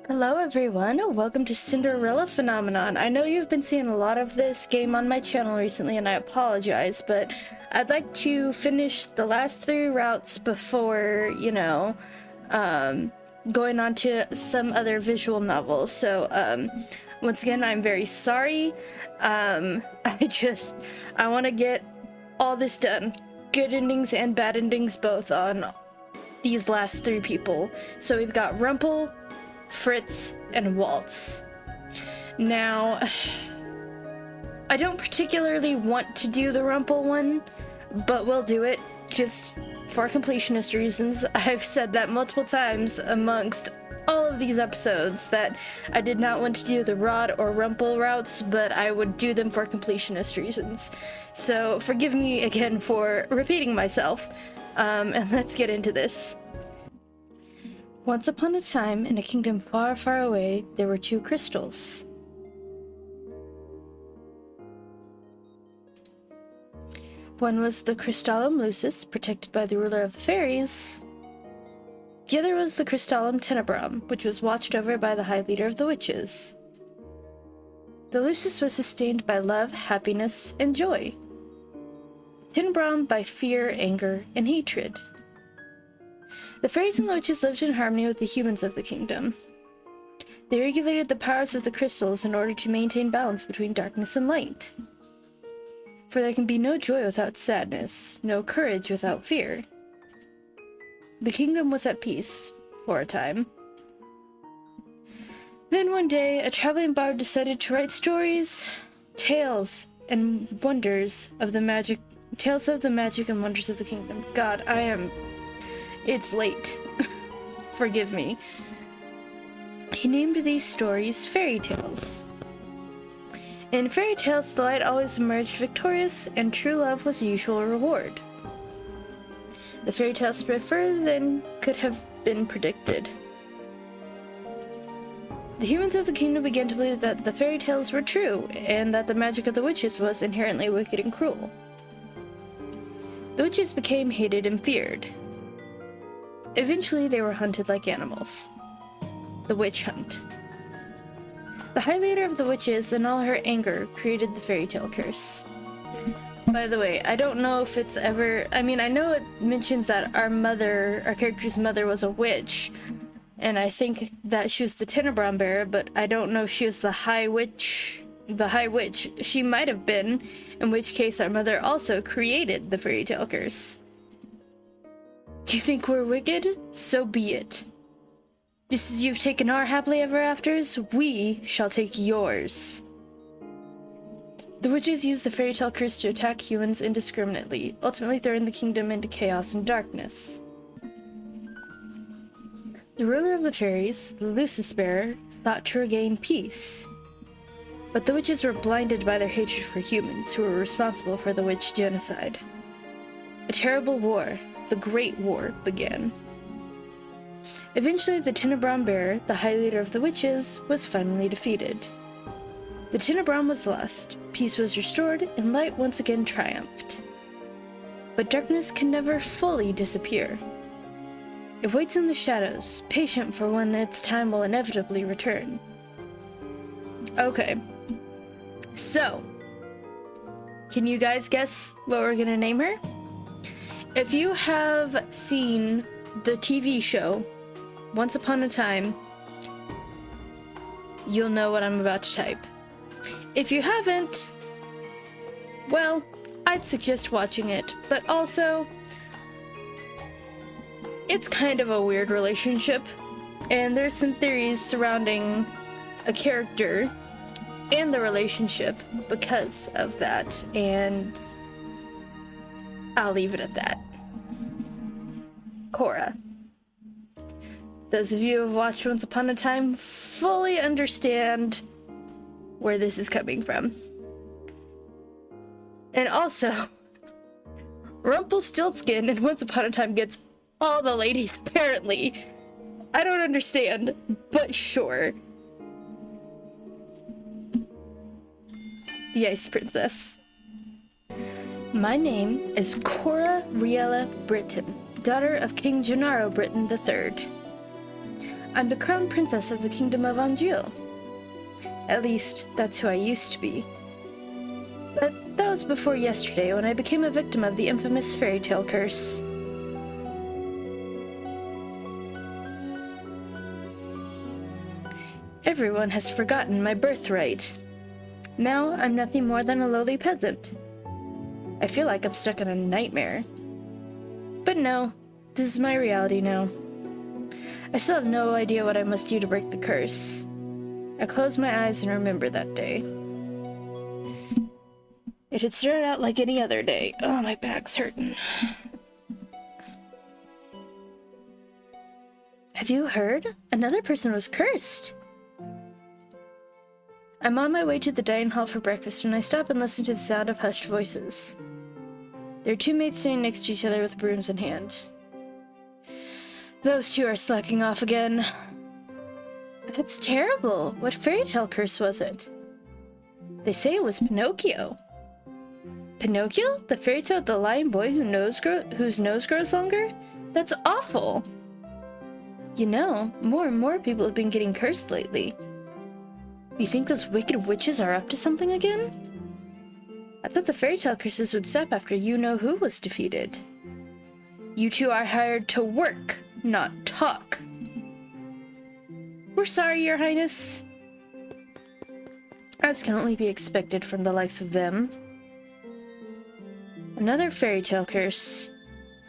Hello everyone, welcome to Cinderella Phenomenon. I know you've been seeing a lot of this game on my channel recently and I apologize, but I'd like to finish the last 3 routes before, going on to some other visual novels. So, once again, I'm very sorry. I want to get all this done. Good endings and bad endings both on these last 3 people. So we've got Rumpel, Fritz, and Waltz. Now, I don't particularly want to do the Rumpel one, but we'll do it just for completionist reasons. I've said that multiple times amongst all of these episodes that I did not want to do the Rod or Rumpel routes, but I would do them for completionist reasons. So forgive me again for repeating myself, and let's get into this. Once upon a time, in a kingdom far, far away, there were 2 crystals. One was the Crystallum Lucis, protected by the ruler of the fairies. The other was the Crystallum Tenebrum, which was watched over by the High Leader of the Witches. The Lucis was sustained by love, happiness, and joy. Tenebrum by fear, anger, and hatred. The fairies and the witches lived in harmony with the humans of the kingdom. They regulated the powers of the crystals in order to maintain balance between darkness and light. For there can be no joy without sadness, no courage without fear. The kingdom was at peace, for a time. Then one day, a traveling bard decided to write stories, tales of the magic and wonders of the kingdom. God, it's late. Forgive me. He named these stories fairy tales. In fairy tales, the light always emerged victorious, and true love was the usual reward. The fairy tales spread further than could have been predicted. The humans of the kingdom began to believe that the fairy tales were true, and that the magic of the witches was inherently wicked and cruel. The witches became hated and feared. Eventually, they were hunted like animals. The witch hunt. The High Leader of the Witches, in all her anger, created the fairy tale curse. By the way, I don't know if it's ever... I know it mentions that our character's mother was a witch, and I think that she was the Tenebrum bearer, but I don't know if she was the High Witch. She might have been, in which case our mother also created the fairy tale curse. You think we're wicked? So be it. Just as you've taken our happily ever afters, we shall take yours. The witches used the fairy tale curse to attack humans indiscriminately, ultimately throwing the kingdom into chaos and darkness. The ruler of the fairies, the Lucis bearer, thought to regain peace. But the witches were blinded by their hatred for humans, who were responsible for the witch genocide. A terrible war, the Great War, began. Eventually, the Tenebrum bearer, the High Leader of the Witches, was finally defeated. The Tenebrum was lost, peace was restored, and light once again triumphed. But darkness can never fully disappear. It waits in the shadows, patient for when its time will inevitably return. Okay. So, can you guys guess what we're gonna name her? If you have seen the TV show, Once Upon a Time, you'll know what I'm about to type. If you haven't, well, I'd suggest watching it, but also, it's kind of a weird relationship, and there's some theories surrounding a character and the relationship because of that, and I'll leave it at that. Cora. Those of you who have watched Once Upon a Time fully understand where this is coming from. And also, Rumpelstiltskin in Once Upon a Time gets all the ladies, apparently. I don't understand, but sure. The Ice Princess. My name is Cora Riella Britton, daughter of King Gennaro Britton III. I'm the crown princess of the kingdom of Anjou. At least, that's who I used to be. But that was before yesterday, when I became a victim of the infamous fairy tale curse. Everyone has forgotten my birthright. Now I'm nothing more than a lowly peasant. I feel like I'm stuck in a nightmare. But no, this is my reality now. I still have no idea what I must do to break the curse. I close my eyes and remember that day. It had started out like any other day. Oh, my back's hurting. Have you heard? Another person was cursed. I'm on my way to the dining hall for breakfast when I stop and listen to the sound of hushed voices. There are two maids standing next to each other with brooms in hand. Those two are slacking off again. That's terrible. What fairy tale curse was it? They say it was Pinocchio. Pinocchio? The fairy tale of the lying boy whose nose grows longer? That's awful. You know, more and more people have been getting cursed lately. You think those wicked witches are up to something again? I thought the fairy tale curses would stop after you-know-who was defeated. You two are hired to work, not talk. We're sorry, Your Highness. As can only be expected from the likes of them. Another fairy tale curse.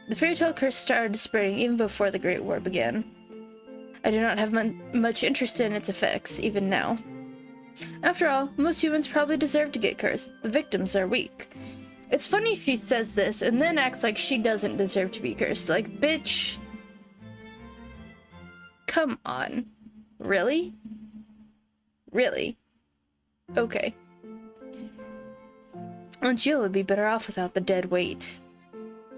The fairy tale curse started spreading even before the Great War began. I do not have much interest in its effects, even now. After all, most humans probably deserve to get cursed. The victims are weak. It's funny if she says this and then acts like she doesn't deserve to be cursed. Like, bitch. Come on. Really? Really? Okay. Jill would be better off without the dead weight.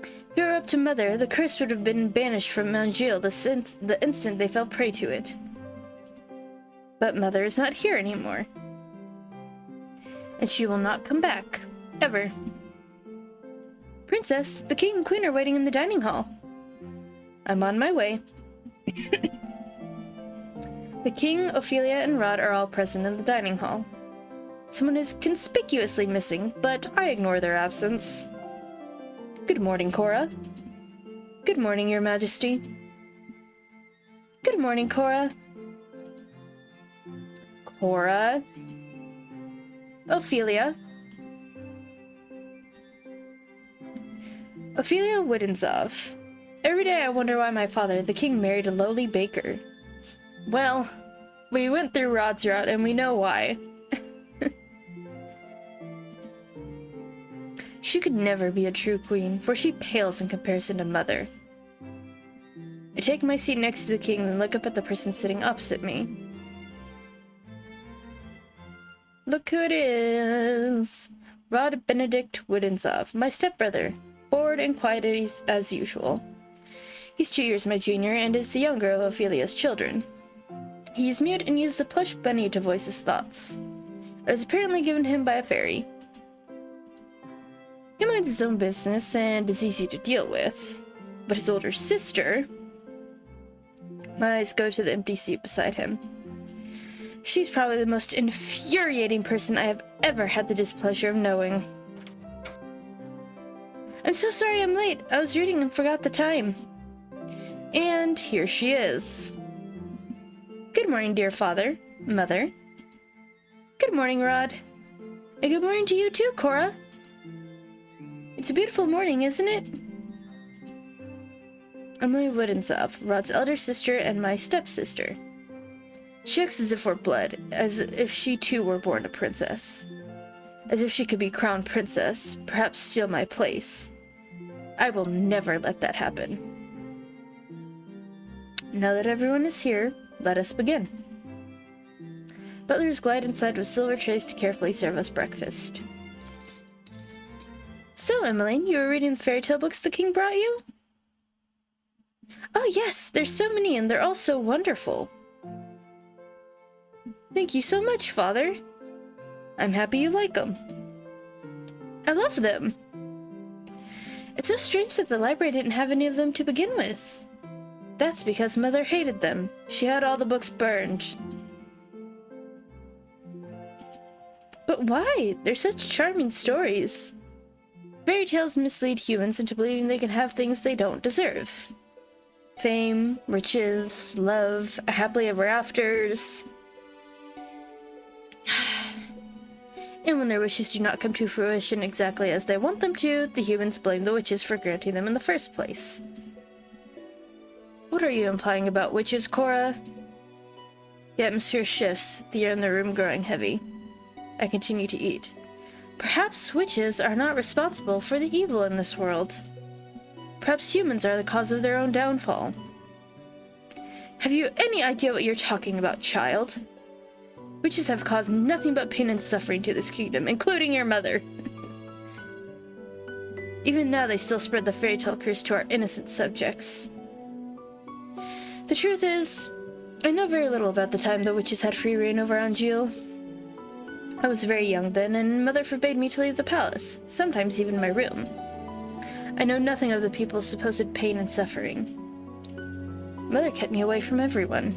If it were up to Mother, the curse would have been banished from Anjou the instant they fell prey to it. But Mother is not here anymore. And she will not come back. Ever. Princess, the king and queen are waiting in the dining hall. I'm on my way. The king, Ophelia, and Rod are all present in the dining hall. Someone is conspicuously missing, but I ignore their absence. Good morning, Cora. Good morning, Your Majesty. Good morning, Cora. Cora. Ophelia. Ophelia Widensov. Every day I wonder why my father, the king, married a lowly baker. Well, we went through Rod's route and we know why. She could never be a true queen, for she pales in comparison to Mother. I take my seat next to the king and look up at the person sitting opposite me. Look who it is! Rod Benedict Widensov, my stepbrother, bored and quiet as usual. He's 2 years my junior and is the younger of Ophelia's children. He is mute and uses a plush bunny to voice his thoughts. It was apparently given to him by a fairy. He minds his own business and is easy to deal with. But his older sister... My eyes go to the empty seat beside him. She's probably the most infuriating person I have ever had the displeasure of knowing. I'm so sorry I'm late. I was reading and forgot the time. And here she is. Good morning, dear father, Mother. Good morning, Rod. And good morning to you too, Cora. It's a beautiful morning, isn't it? Emily Widensov, Rod's elder sister and my stepsister. She acts as if we're blood, as if she too were born a princess. As if she could be crowned princess, perhaps steal my place. I will never let that happen. Now that everyone is here, let us begin. Butlers glide inside with silver trays to carefully serve us breakfast. So, Emmeline, you were reading the fairy tale books the king brought you? Oh yes, there's so many and they're all so wonderful. Thank you so much, Father. I'm happy you like them. I love them. It's so strange that the library didn't have any of them to begin with. That's because Mother hated them. She had all the books burned. But why? They're such charming stories. Fairy tales mislead humans into believing they can have things they don't deserve. Fame, riches, love, happily ever afters. And when their wishes do not come to fruition exactly as they want them to, the humans blame the witches for granting them in the first place. What are you implying about witches, Cora? The atmosphere shifts, the air in the room growing heavy. I continue to eat. Perhaps witches are not responsible for the evil in this world. Perhaps humans are the cause of their own downfall. Have you any idea what you're talking about, child? Witches have caused nothing but pain and suffering to this kingdom, including your mother. Even now, they still spread the fairy tale curse to our innocent subjects. The truth is, I know very little about the time the witches had free reign over Anjil. I was very young then, and Mother forbade me to leave the palace, sometimes even my room. I know nothing of the people's supposed pain and suffering. Mother kept me away from everyone.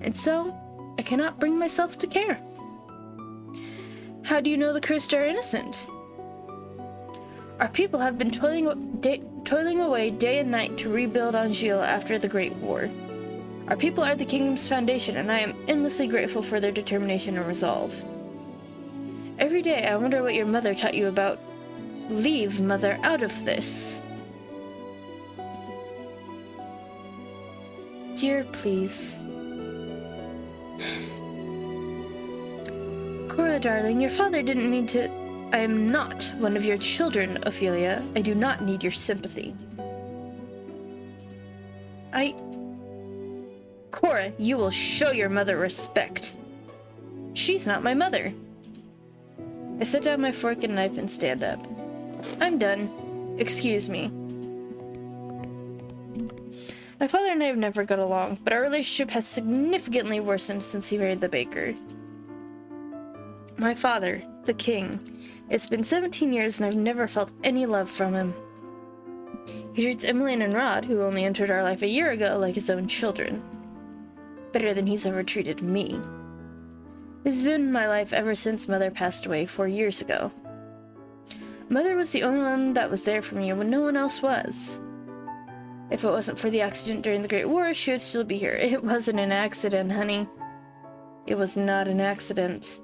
And so, I cannot bring myself to care. How do you know the cursed are innocent? Our people have been toiling away day and night to rebuild Anjil after the Great War. Our people are the kingdom's foundation, and I am endlessly grateful for their determination and resolve. Every day I wonder what your mother taught you about. Leave Mother out of this. Dear, please. Cora, darling, your father didn't mean to... I am not one of your children, Ophelia. I do not need your sympathy. Cora, you will show your mother respect. She's not my mother. I set down my fork and knife and stand up. I'm done. Excuse me. My father and I have never got along, but our relationship has significantly worsened since he married the baker. My father, the king. It's been 17 years and I've never felt any love from him. He treats Emmeline and Rod, who only entered our life a year ago, like his own children. Better than he's ever treated me. This has been my life ever since Mother passed away 4 years ago. Mother was the only one that was there for me when no one else was. If it wasn't for the accident during the Great War, she would still be here. It wasn't an accident, honey. It was not an accident.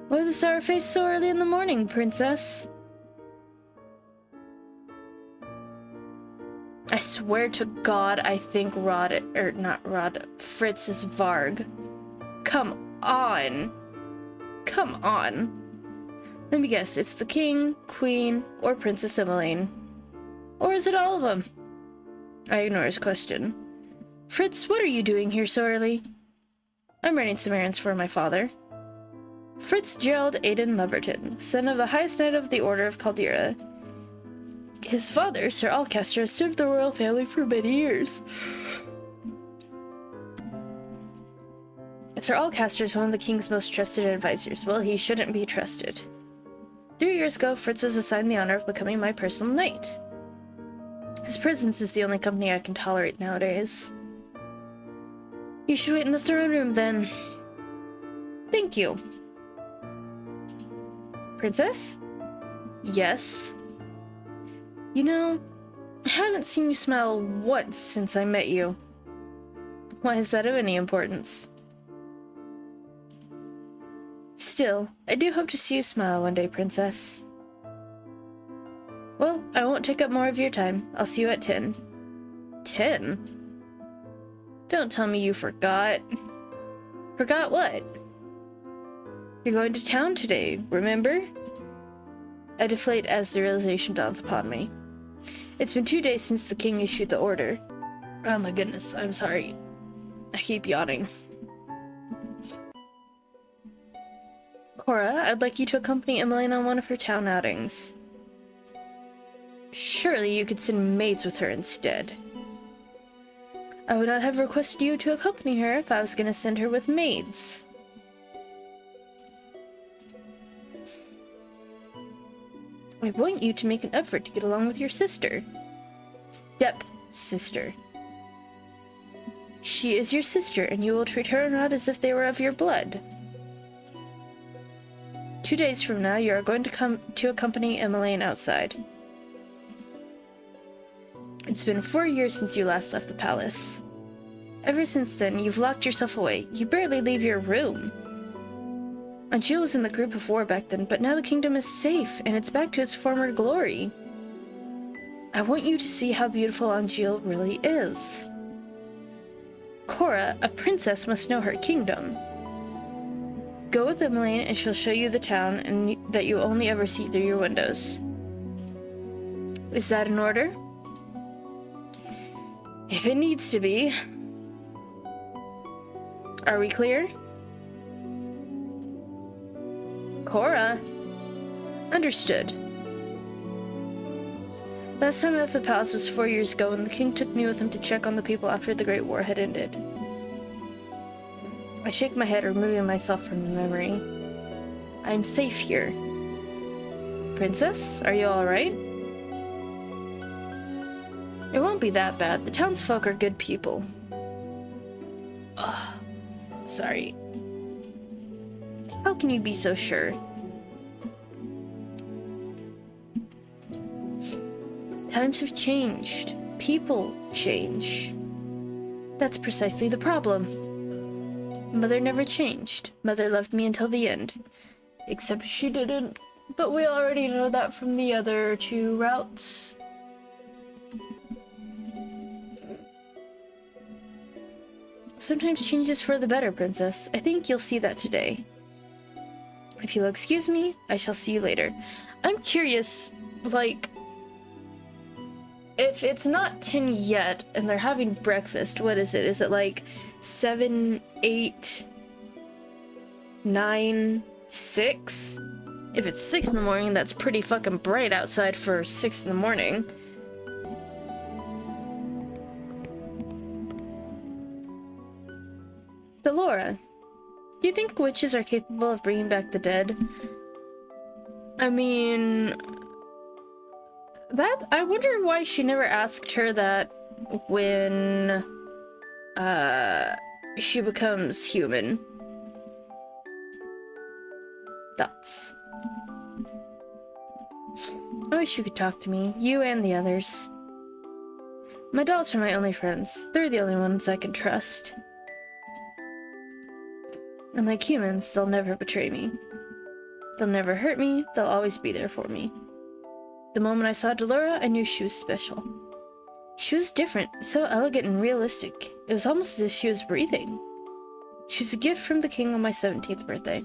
Why the sour face so early in the morning, princess? I swear to God, I think Fritz is Varg. Come on. Come on. Let me guess, it's the king, queen, or Princess Emmeline. Or is it all of them? I ignore his question. Fritz, what are you doing here so early? I'm running some errands for my father. Fritz Gerald Aidan Leverton, son of the highest knight of the Order of Caldera. His father, Sir Alcester, has served the royal family for many years. Sir Alcester is one of the king's most trusted advisors. Well, he shouldn't be trusted. 3 years ago, Fritz was assigned the honor of becoming my personal knight. His presence is the only company I can tolerate nowadays. You should wait in the throne room, then. Thank you. Princess? Yes? You know, I haven't seen you smile once since I met you. Why is that of any importance? Still, I do hope to see you smile one day, Princess. Well, I won't take up more of your time. I'll see you at 10. 10? Don't tell me you forgot. Forgot what? You're going to town today, remember? I deflate as the realization dawns upon me. It's been 2 days since the king issued the order. Oh my goodness, I'm sorry. I keep yawning. Cora, I'd like you to accompany Emmeline on one of her town outings. Surely you could send maids with her instead. I would not have requested you to accompany her if I was going to send her with maids. I want you to make an effort to get along with your sister. Step-sister. She is your sister, and you will treat her and Rod as if they were of your blood. 2 days from now, you are going to come to accompany Emmeline outside. It's been 4 years since you last left the palace. Ever since then, you've locked yourself away. You barely leave your room. Anjil was in the group of war back then, but now the kingdom is safe, and it's back to its former glory. I want you to see how beautiful Anjil really is. Cora, a princess, must know her kingdom. Go with Emmeline, and she'll show you the town and that you only ever see through your windows. Is that an order? If it needs to be. Are we clear? Cora? Understood. Last time I left the palace was 4 years ago when the king took me with him to check on the people after the Great War had ended. I shake my head, removing myself from the memory. I am safe here. Princess, are you alright? It won't be that bad. The townsfolk are good people. Ugh. Sorry. How can you be so sure? Times have changed. People change. That's precisely the problem. Mother never changed. Mother loved me until the end. Except she didn't. But we already know that from the other 2 routes. Sometimes change is for the better, Princess. I think you'll see that today. If you'll excuse me, I shall see you later. I'm curious, like, if it's not 10 yet and they're having breakfast, what is it? Is it like 7, 8, 9, 6? If it's 6 in the morning, that's pretty fucking bright outside for 6 in the morning. Delora, do you think witches are capable of bringing back the dead? I mean, I wonder why she never asked her that when she becomes human. Thoughts. I wish you could talk to me, you and the others. My dolls are my only friends. They're the only ones I can trust. Unlike humans, they'll never betray me. They'll never hurt me, they'll always be there for me. The moment I saw Delora, I knew she was special. She was different, so elegant and realistic. It was almost as if she was breathing. She was a gift from the king on my 17th birthday.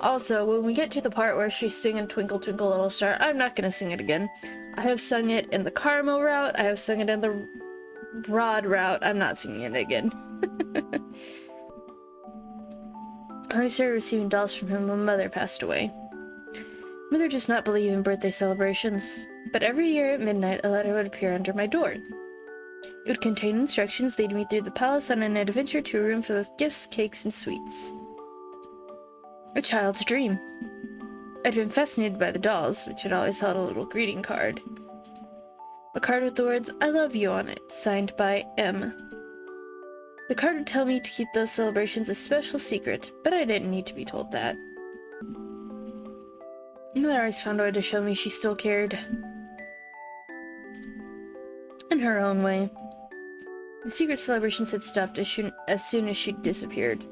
Also, when we get to the part where she's singing Twinkle Twinkle Little Star, I'm not gonna sing it again. I have sung it in the caramel route, I have sung it in the broad route, I'm not singing it again. I only started receiving dolls from him when Mother passed away. Mother does not believe in birthday celebrations, but every year at midnight a letter would appear under my door. It would contain instructions leading me through the palace on an adventure to a room filled with gifts, cakes, and sweets. A child's dream. I'd been fascinated by the dolls, which had always held a little greeting card. A card with the words, "I love you" on it, signed by M. The card would tell me to keep those celebrations a special secret, but I didn't need to be told that. Mother always found a way to show me she still cared. In her own way. The secret celebrations had stopped as soon as she disappeared.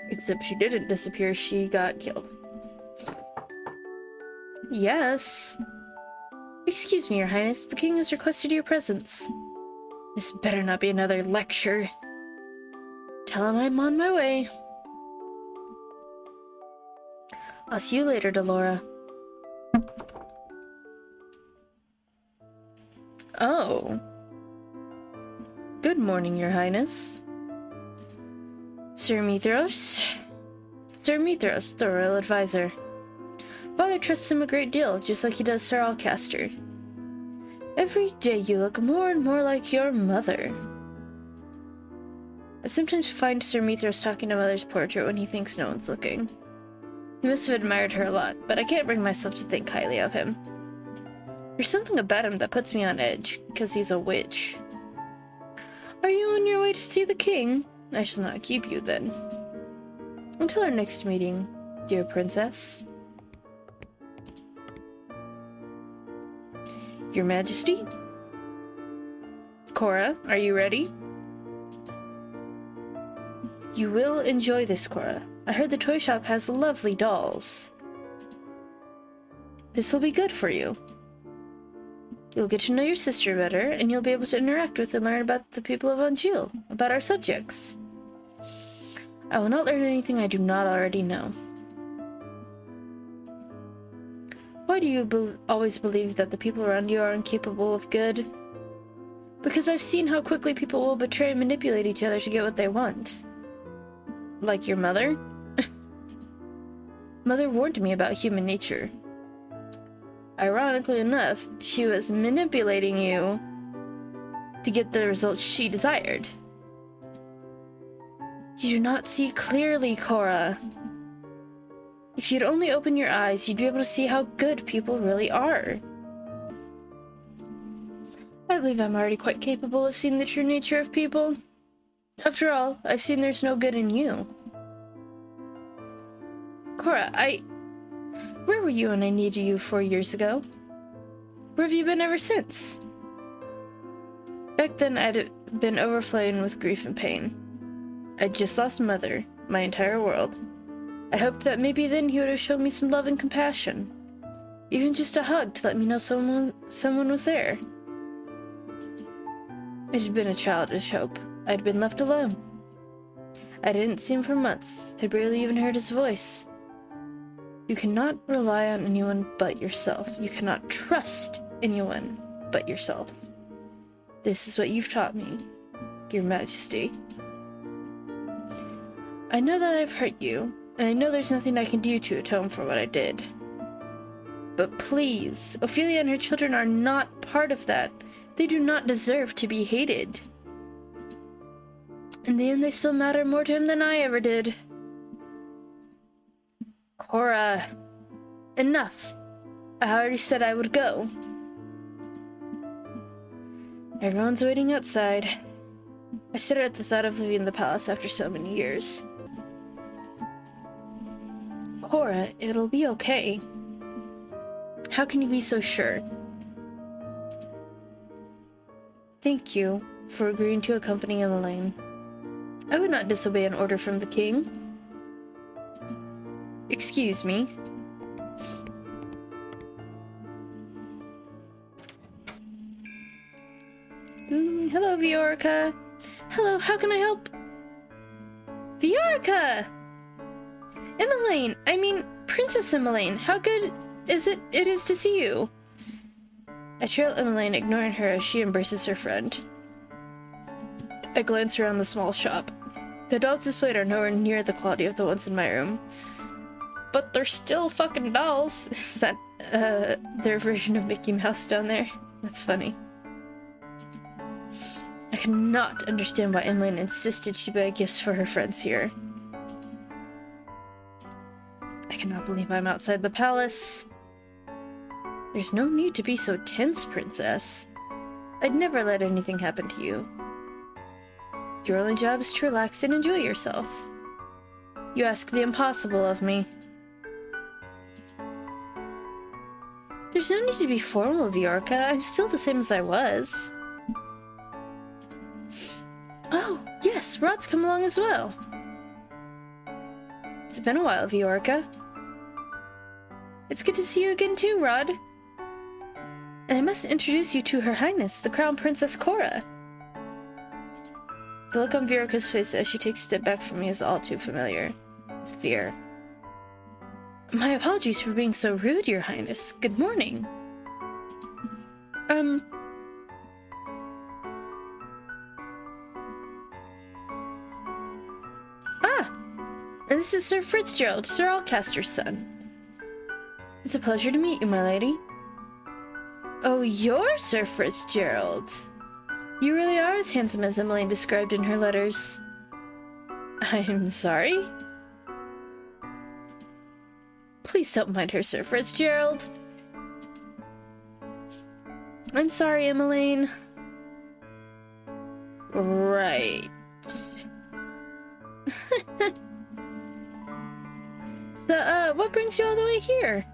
Except she didn't disappear, she got killed. Yes. Excuse me, Your Highness, the king has requested your presence. This better not be another lecture. Tell him I'm on my way. I'll see you later, Delora. Oh. Good morning, Your Highness. Sir Mithros, the royal advisor. Father trusts him a great deal, just like he does Sir Alcaster. Every day you look more and more like your mother. I sometimes find Sir Mithros talking to Mother's portrait when he thinks no one's looking. He must have admired her a lot, but I can't bring myself to think highly of him. There's something about him that puts me on edge, because he's a witch. Are you on your way to see the king? I shall not keep you, then. Until our next meeting, dear princess. Your Majesty? Cora, are you ready? You will enjoy this, Cora. I heard the toy shop has lovely dolls. This will be good for you. You'll get to know your sister better, and you'll be able to interact with and learn about the people of Anjil, about our subjects. I will not learn anything I do not already know. Why do you always believe that the people around you are incapable of good? Because I've seen how quickly people will betray and manipulate each other to get what they want. Like your mother? Mother warned me about human nature. Ironically enough, she was manipulating you to get the results she desired. You do not see clearly, Cora. If you'd only open your eyes, you'd be able to see how good people really are. I believe I'm already quite capable of seeing the true nature of people. After all, I've seen there's no good in you. Cora, where were you when I needed you 4 years ago? Where have you been ever since? Back then, I'd been overflowing with grief and pain. I'd just lost Mother, my entire world. I hoped that maybe then he would have shown me some love and compassion. Even just a hug to let me know someone was there. It had been a childish hope. I'd been left alone. I didn't see him for months, had barely even heard his voice. You cannot rely on anyone but yourself. You cannot trust anyone but yourself. This is what you've taught me, Your Majesty. I know that I've hurt you, and I know there's nothing I can do to atone for what I did. But please, Ophelia and her children are not part of that. They do not deserve to be hated. In the end, they still matter more to him than I ever did. Cora, enough. I already said I would go. Everyone's waiting outside. I shudder at the thought of leaving the palace after so many years. Cora, it'll be okay. How can you be so sure? Thank you for agreeing to accompany Emmeline. I would not disobey an order from the king. Excuse me. Hello, Viorica. Hello, how can I help? Viorica! Emmeline! I mean, Princess Emmeline, how good is it is to see you? I trail Emmeline, ignoring her as she embraces her friend. I glance around the small shop. The dolls displayed are nowhere near the quality of the ones in my room. But they're still fucking dolls. Is that, their version of Mickey Mouse down there? That's funny. I cannot understand why Emmeline insisted she buy gifts for her friends here. I cannot believe I'm outside the palace. There's no need to be so tense, Princess. I'd never let anything happen to you. Your only job is to relax and enjoy yourself. You ask the impossible of me. There's no need to be formal, Viorica. I'm still the same as I was. Oh, yes, Rod's come along as well. It's been a while, Viorica. It's good to see you again too, Rod. And I must introduce you to Her Highness, the Crown Princess Cora. The look on Viorica's face as she takes a step back from me is all too familiar. Fear. My apologies for being so rude, Your Highness. Good morning. And this is Sir Fitzgerald, Sir Alcaster's son. It's a pleasure to meet you, my lady. Oh, you're Sir Fitzgerald. You really are as handsome as Emmeline described in her letters. I'm sorry? Please don't mind her, Sir Fitzgerald. I'm sorry, Emmeline. Right. So, what brings you all the way here?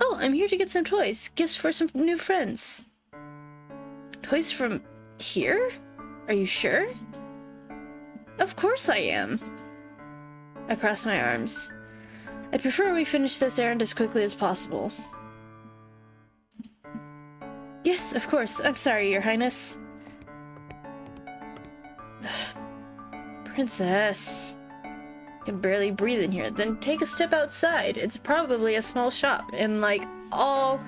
Oh, I'm here to get some toys. Gifts for some new friends. Toys from here? Are you sure? Of course I am. I cross my arms. I'd prefer we finish this errand as quickly as possible. Yes, of course. I'm sorry, Your Highness. Princess. I can barely breathe in here. Then take a step outside. It's probably a small shop, and like all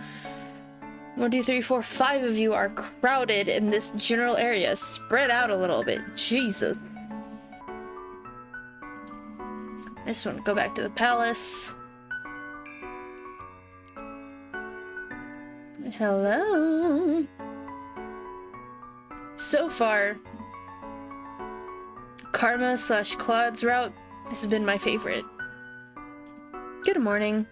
1, 2, 3, 4, 5 of you are crowded in this general area. Spread out a little bit. Jesus. I just want to go back to the palace. Hello. So far, Karma/Claude's route has been my favorite. Good morning.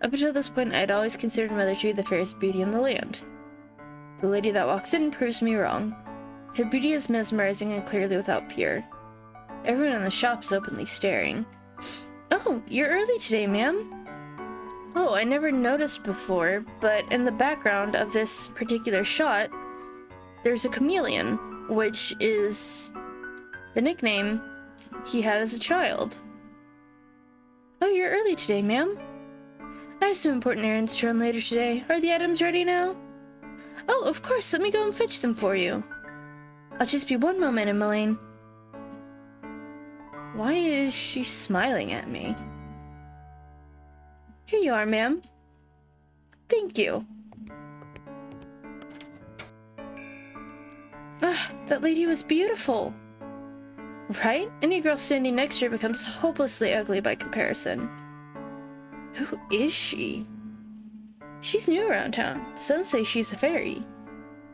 Up until this point, I'd always considered Mother to be the fairest beauty in the land. The lady that walks in proves me wrong. Her beauty is mesmerizing and clearly without peer. Everyone in the shop is openly staring. Oh, you're early today, ma'am. Oh, I never noticed before, but in the background of this particular shot, there's a chameleon, which is the nickname he had as a child. Oh, you're early today, ma'am. I have some important errands to run later today. Are the items ready now? Oh, of course. Let me go and fetch them for you. I'll just be one moment, Emmeline. Why is she smiling at me? Here you are, ma'am. Thank you. Ah, that lady was beautiful. Right? Any girl standing next to her becomes hopelessly ugly by comparison. Who is she? She's new around town. Some say she's a fairy.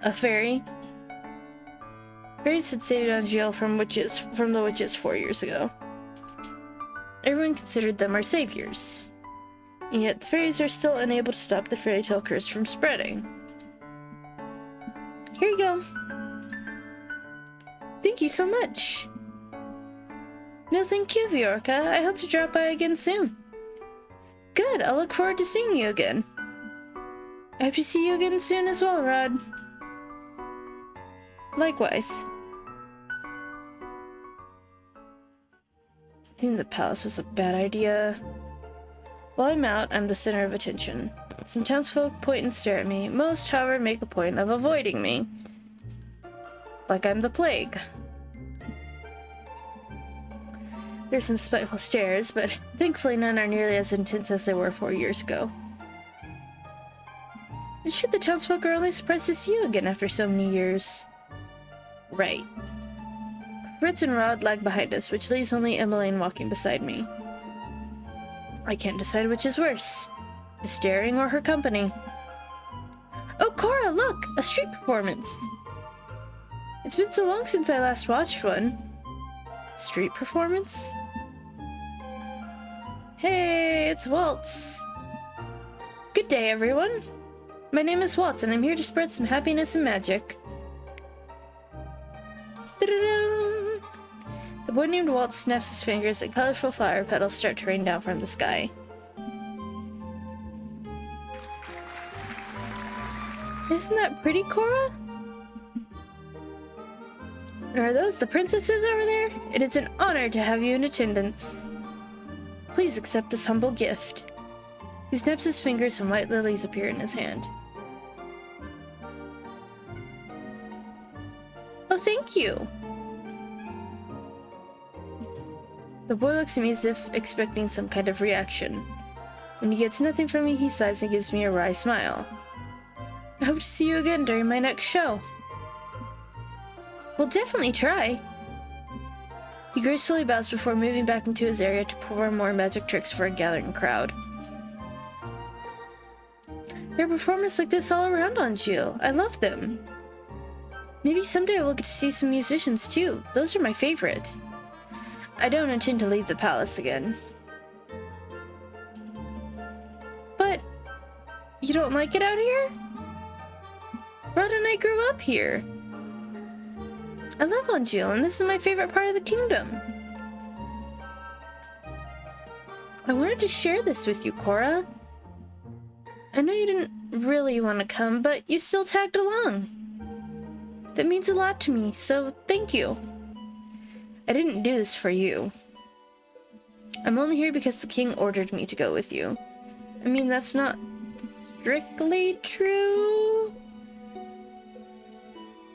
A fairy? Fairies had saved Angel from the witches 4 years ago. Everyone considered them our saviors. And yet the fairies are still unable to stop the fairy tale curse from spreading. Here you go. Thank you so much. No, thank you, Viorka. I hope to drop by again soon. Good, I'll look forward to seeing you again. I hope to see you again soon as well, Rod. Likewise. Hitting the palace was a bad idea. While I'm out, I'm the center of attention. Some townsfolk point and stare at me. Most, however, make a point of avoiding me. Like I'm the plague. There's some spiteful stares, but thankfully none are nearly as intense as they were 4 years ago. I'm sure the townsfolk are only surprised to see you again after so many years. Right. Fritz and Rod lag behind us, which leaves only Emmeline walking beside me. I can't decide which is worse, the staring or her company. Oh, Cora, look! A street performance! It's been so long since I last watched one. Street performance? Hey, it's Waltz. Good day, everyone. My name is Waltz, and I'm here to spread some happiness and magic. Da-da-da! The boy named Waltz snaps his fingers, and colorful flower petals start to rain down from the sky. Isn't that pretty, Cora? Are those the princesses over there? It is an honor to have you in attendance. Please accept this humble gift. He snaps his fingers and white lilies appear in his hand. Oh, thank you! The boy looks at me as if expecting some kind of reaction. When he gets nothing from me, he sighs and gives me a wry smile. I hope to see you again during my next show. We'll definitely try. He gracefully bows before moving back into his area to perform more magic tricks for a gathering crowd. There are performers like this all around Anjou. I love them. Maybe someday we'll get to see some musicians too. Those are my favorite. I don't intend to leave the palace again. But You don't like it out here? Rod and I grew up here. I love Anjil, and this is my favorite part of the kingdom. I wanted to share this with you, Cora. I know you didn't really want to come, but you still tagged along. That means a lot to me, so thank you. I didn't do this for you. I'm only here because the king ordered me to go with you. I mean, that's not strictly true,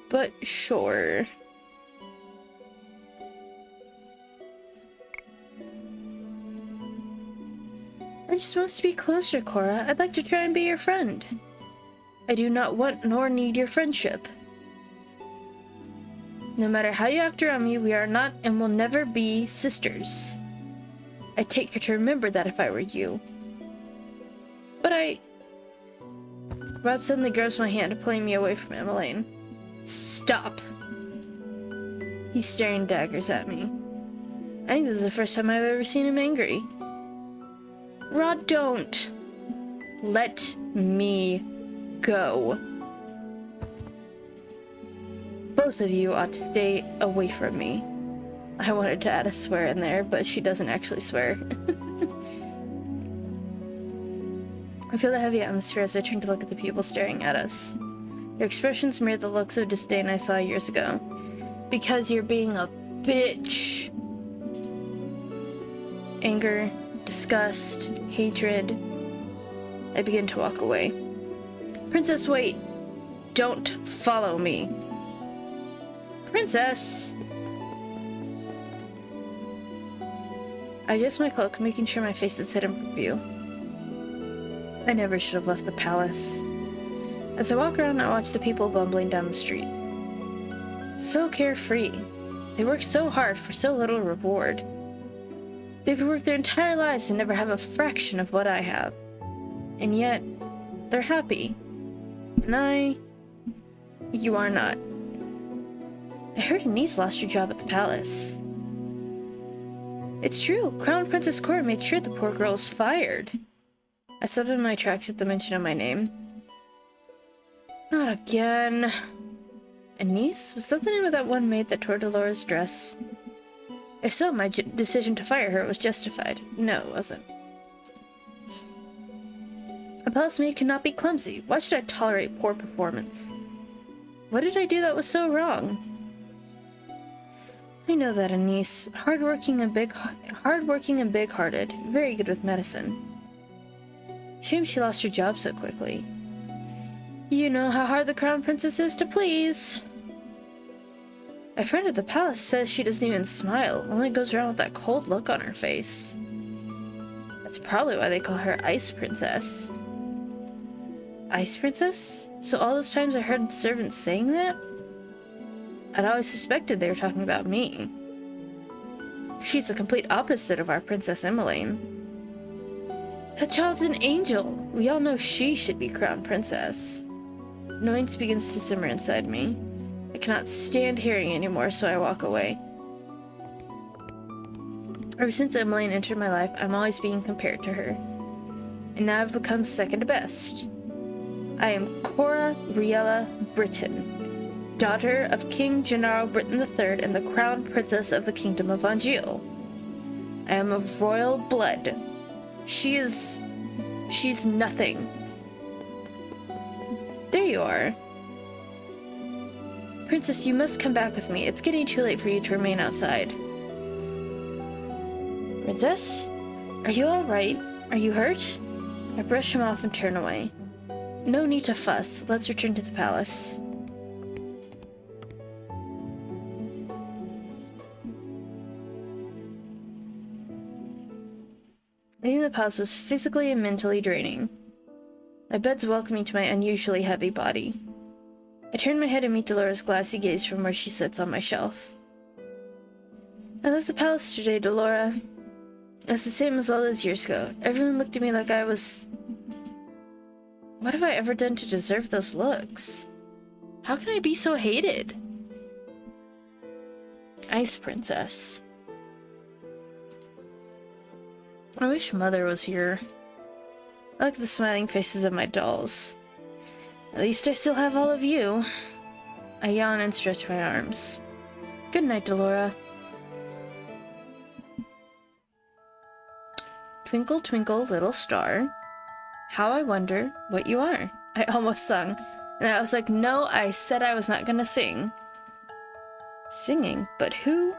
but sure. I just want to be closer, Cora. I'd like to try and be your friend. I do not want nor need your friendship. No matter how you act around me, we are not and will never be sisters. I'd take care to remember that if I were you. But Rod suddenly grabs my hand, pulling me away from Emmeline. Stop! He's staring daggers at me. I think this is the first time I've ever seen him angry. Rod, don't. Let me go. Both of you ought to stay away from me. I wanted to add a swear in there, but she doesn't actually swear. I feel the heavy atmosphere as I turn to look at the people staring at us. Their expressions mirror the looks of disdain I saw years ago. Because you're being a bitch. Anger, disgust, hatred. I begin to walk away. Princess, wait! Don't follow me! Princess! I adjust my cloak, making sure my face is hidden from view. I never should have left the palace. As I walk around, I watch the people bumbling down the street. So carefree. They work so hard for so little reward. They could work their entire lives and never have a fraction of what I have. And yet, they're happy. And you are not. I heard Anise lost her job at the palace. It's true. Crown Princess Cora made sure the poor girl was fired. I stopped in my tracks at the mention of my name. Not again. Anise? Was that the name of that one maid that tore Dolores' dress? If so, my decision to fire her was justified. No, it wasn't. A palace maid cannot be clumsy. Why should I tolerate poor performance? What did I do that was so wrong? I know that Anise, hardworking and big-hearted, very good with medicine. Shame she lost her job so quickly. You know how hard the crown princess is to please. My friend at the palace says she doesn't even smile, only goes around with that cold look on her face. That's probably why they call her Ice Princess. Ice Princess? So all those times I heard servants saying that? I'd always suspected they were talking about me. She's the complete opposite of our Princess Emmeline. That child's an angel. We all know she should be crown princess. Annoyance begins to simmer inside me. I cannot stand hearing anymore, so I walk away. Ever since Emmeline entered my life, I'm always being compared to her. And now I've become second best. I am Cora Riella Britton, daughter of King Gennaro Britton III and the crown princess of the Kingdom of Anjil. I am of royal blood. She's nothing. There you are. Princess, you must come back with me. It's getting too late for you to remain outside. Princess? Are you alright? Are you hurt? I brush him off and turn away. No need to fuss. Let's return to the palace. Leaving the palace was physically and mentally draining. My bed's welcoming to my unusually heavy body. I turn my head and meet Dolores' glassy gaze from where she sits on my shelf. I left the palace today, Dolora. It's the same as all those years ago. Everyone looked at me like I was... What have I ever done to deserve those looks? How can I be so hated? Ice Princess. I wish Mother was here. I look at the smiling faces of my dolls. At least I still have all of you. I yawn and stretch my arms. Good night, Delora. Twinkle, twinkle, little star. How I wonder what you are. I almost sung. And I was like, no, I said I was not gonna sing. Singing? But who?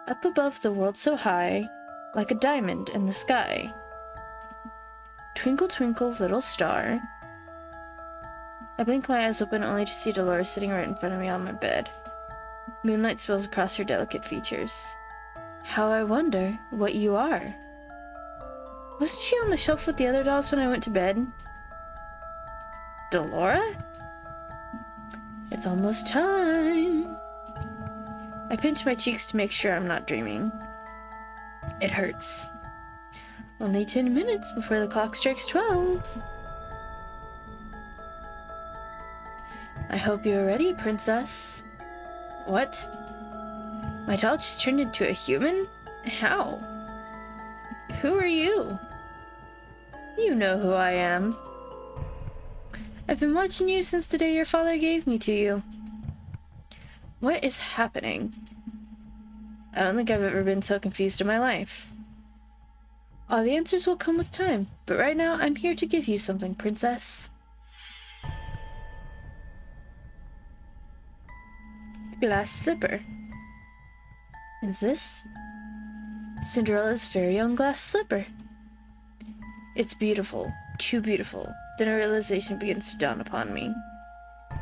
Up above the world so high, like a diamond in the sky. Twinkle, twinkle, little star. I blink my eyes open only to see Delora sitting right in front of me on my bed. Moonlight spills across her delicate features. How I wonder what you are. Wasn't she on the shelf with the other dolls when I went to bed? Delora? It's almost time. I pinch my cheeks to make sure I'm not dreaming. It hurts. Only 10 minutes before the clock strikes 12. I hope you're ready, princess. What? My doll just turned into a human? How? Who are you? You know who I am. I've been watching you since the day your father gave me to you. What is happening? I don't think I've ever been so confused in my life. All the answers will come with time, but right now I'm here to give you something, princess. Glass slipper. Is this Cinderella's very own glass slipper? It's beautiful, too beautiful. Then a realization begins to dawn upon me.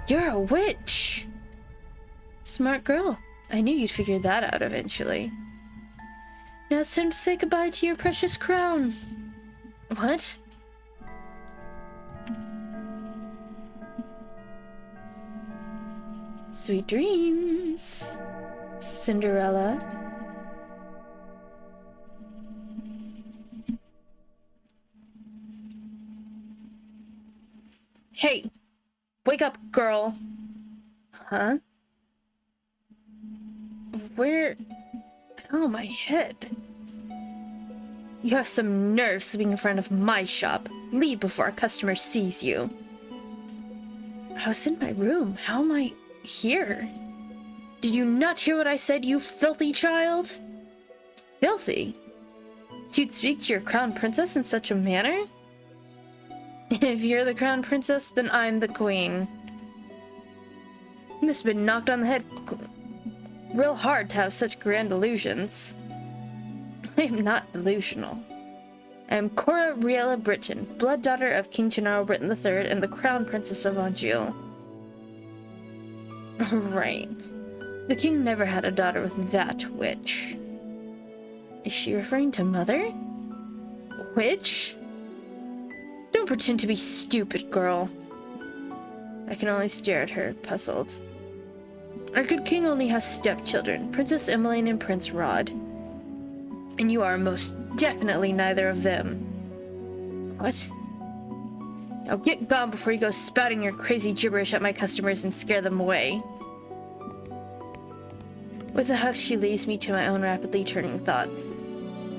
You're a witch! Smart girl. I knew you'd figure that out eventually. Now it's time to say goodbye to your precious crown. What? Sweet dreams, Cinderella. Hey! Wake up, girl! Huh? Where? Oh, my head. You have some nerve sleeping in front of my shop. Leave before a customer sees you. I was in my room. How am I here? Did you not hear what I said, you filthy child? Filthy? You'd speak to your crown princess in such a manner? If you're the crown princess, then I'm the queen. You must have been knocked on the head real hard to have such grand illusions. I am not delusional. I am Cora Riella Britton, blood daughter of King Gennaro Britton III and the crown princess of Anjou. Right. The king never had a daughter with that witch. Is she referring to Mother? Witch? Don't pretend to be stupid, girl. I can only stare at her, puzzled. Our good king only has stepchildren, Princess Emmeline and Prince Rod. And you are most definitely neither of them. What? Now get gone before you go spouting your crazy gibberish at my customers and scare them away. With a huff, she leaves me to my own rapidly turning thoughts.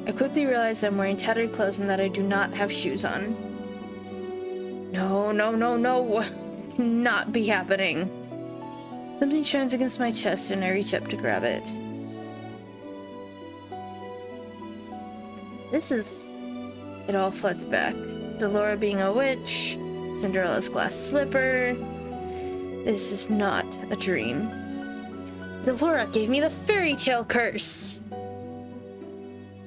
I quickly realize I'm wearing tattered clothes and that I do not have shoes on. No, no, no, no. This cannot be happening. Something shines against my chest and I reach up to grab it. It all floods back. Delora being a witch, Cinderella's glass slipper. This is not a dream. Delora gave me the fairy tale curse!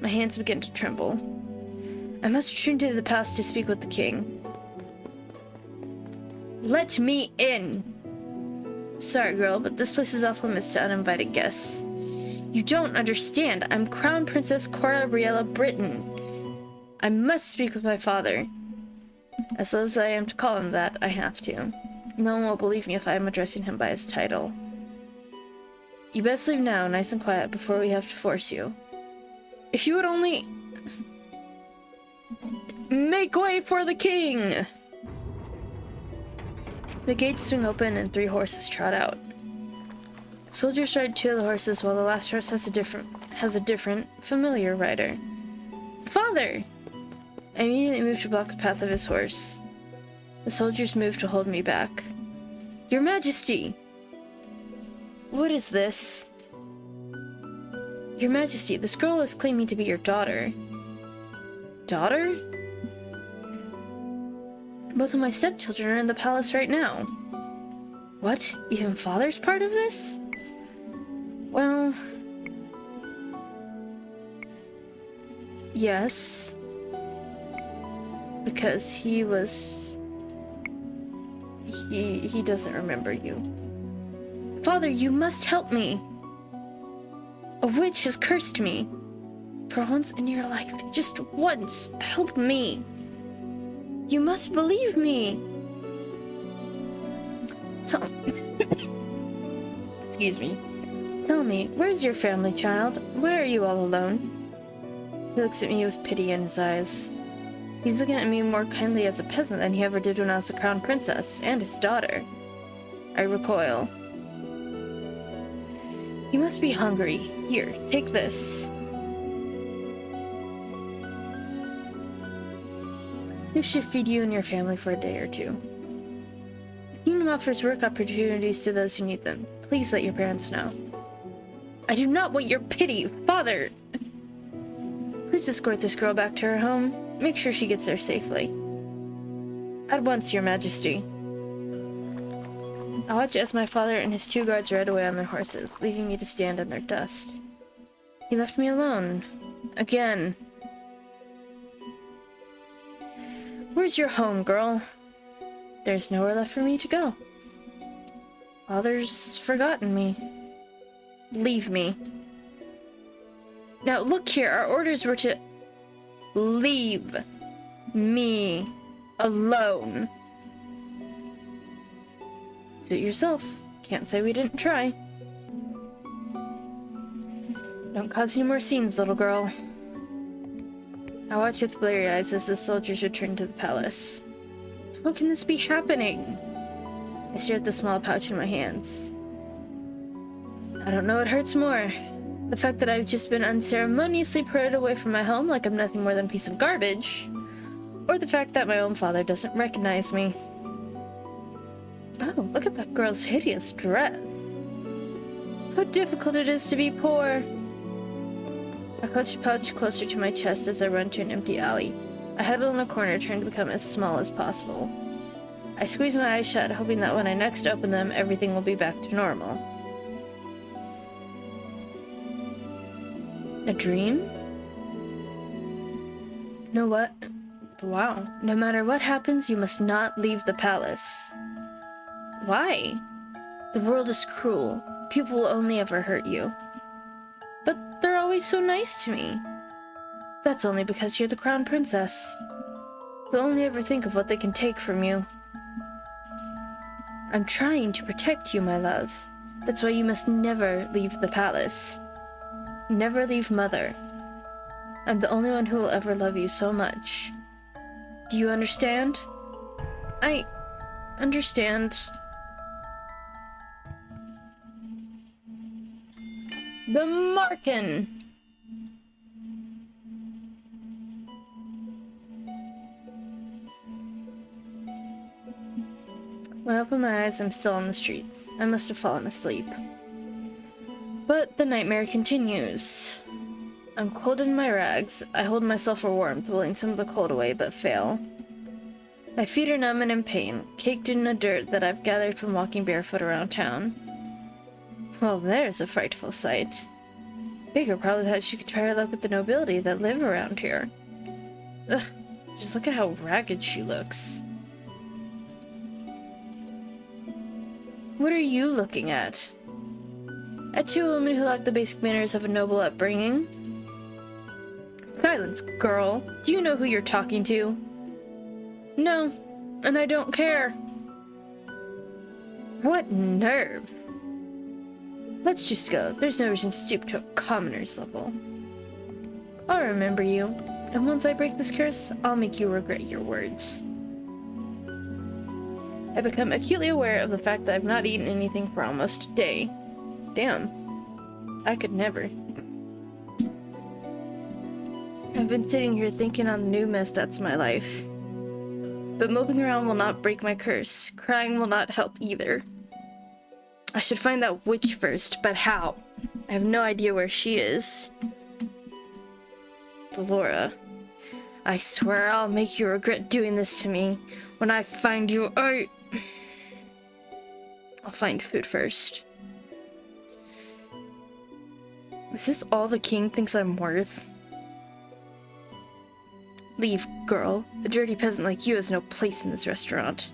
My hands begin to tremble. I must return to the palace to speak with the king. Let me in! Sorry, girl, but this place is off limits to uninvited guests. You don't understand. I'm Crown Princess Cora Riella Britton. I must speak with my father. As slow as I am to call him that, I have to. No one will believe me if I am addressing him by his title. You best leave now, nice and quiet, before we have to force you. If you would only... make way for the king! The gates swing open and 3 horses trot out. Soldiers ride 2 of the horses while the last horse has a different, familiar rider. Father! I immediately moved to block the path of his horse. The soldiers moved to hold me back. Your Majesty! What is this? Your Majesty, this girl is claiming to be your daughter. Daughter? Both of my stepchildren are in the palace right now. What? Even father's part of this? Well... yes. Because he was... He doesn't remember you. Father, you must help me! A witch has cursed me. For once in your life, just once, help me. You must believe me. Tell Excuse me. Tell me, where's your family, child? Why are you all alone? He looks at me with pity in his eyes. He's looking at me more kindly as a peasant than he ever did when I was the crown princess, and his daughter. I recoil. You must be hungry. Here, take this. This should feed you and your family for a day or two. The kingdom offers work opportunities to those who need them. Please let your parents know. I do not want your pity, Father! Please escort this girl back to her home. Make sure she gets there safely. At once, Your Majesty. I watch as my father and his 2 guards ride away on their horses, leaving me to stand in their dust. He left me alone. Again. Where's your home, girl? There's nowhere left for me to go. Father's forgotten me. Leave me. Now, look here, our orders were to... leave me alone. Suit yourself. Can't say we didn't try. Don't cause any more scenes, little girl. I watch with bleary eyes as the soldiers return to the palace. How can this be happening? I stare at the small pouch in my hands. I don't know what hurts more. The fact that I've just been unceremoniously paraded away from my home like I'm nothing more than a piece of garbage. Or the fact that my own father doesn't recognize me. Oh, look at that girl's hideous dress. How difficult it is to be poor. I clutch the pouch closer to my chest as I run to an empty alley. I huddle in a corner, trying to become as small as possible. I squeeze my eyes shut, hoping that when I next open them, everything will be back to normal. A dream? No what? Wow. No matter what happens, you must not leave the palace. Why? The world is cruel. People will only ever hurt you. But they're always so nice to me. That's only because you're the crown princess. They'll only ever think of what they can take from you. I'm trying to protect you, my love. That's why you must never leave the palace. Never leave Mother. I'm the only one who will ever love you so much. Do you understand? I understand. The Marken! When I open my eyes, I'm still on the streets. I must have fallen asleep. But the nightmare continues. I'm cold in my rags. I hold myself for warmth, willing some of the cold away, but fail. My feet are numb and in pain, caked in the dirt that I've gathered from walking barefoot around town. Well, there's a frightful sight. Baker probably thought she could try her luck with the nobility that live around here. Ugh, just look at how ragged she looks. What are you looking at? At 2 women who lack the basic manners of a noble upbringing. Silence, girl. Do you know who you're talking to? No, and I don't care. What nerve. Let's just go. There's no reason to stoop to a commoner's level. I'll remember you, and once I break this curse, I'll make you regret your words. I become acutely aware of the fact that I've not eaten anything for almost a day. Damn. I could never. I've been sitting here thinking on the new mess that's my life. But moping around will not break my curse. Crying will not help either. I should find that witch first, but how? I have no idea where she is. Laura, I swear I'll make you regret doing this to me. When I find you, I'll find food first. Is this all the king thinks I'm worth? Leave, girl. A dirty peasant like you has no place in this restaurant.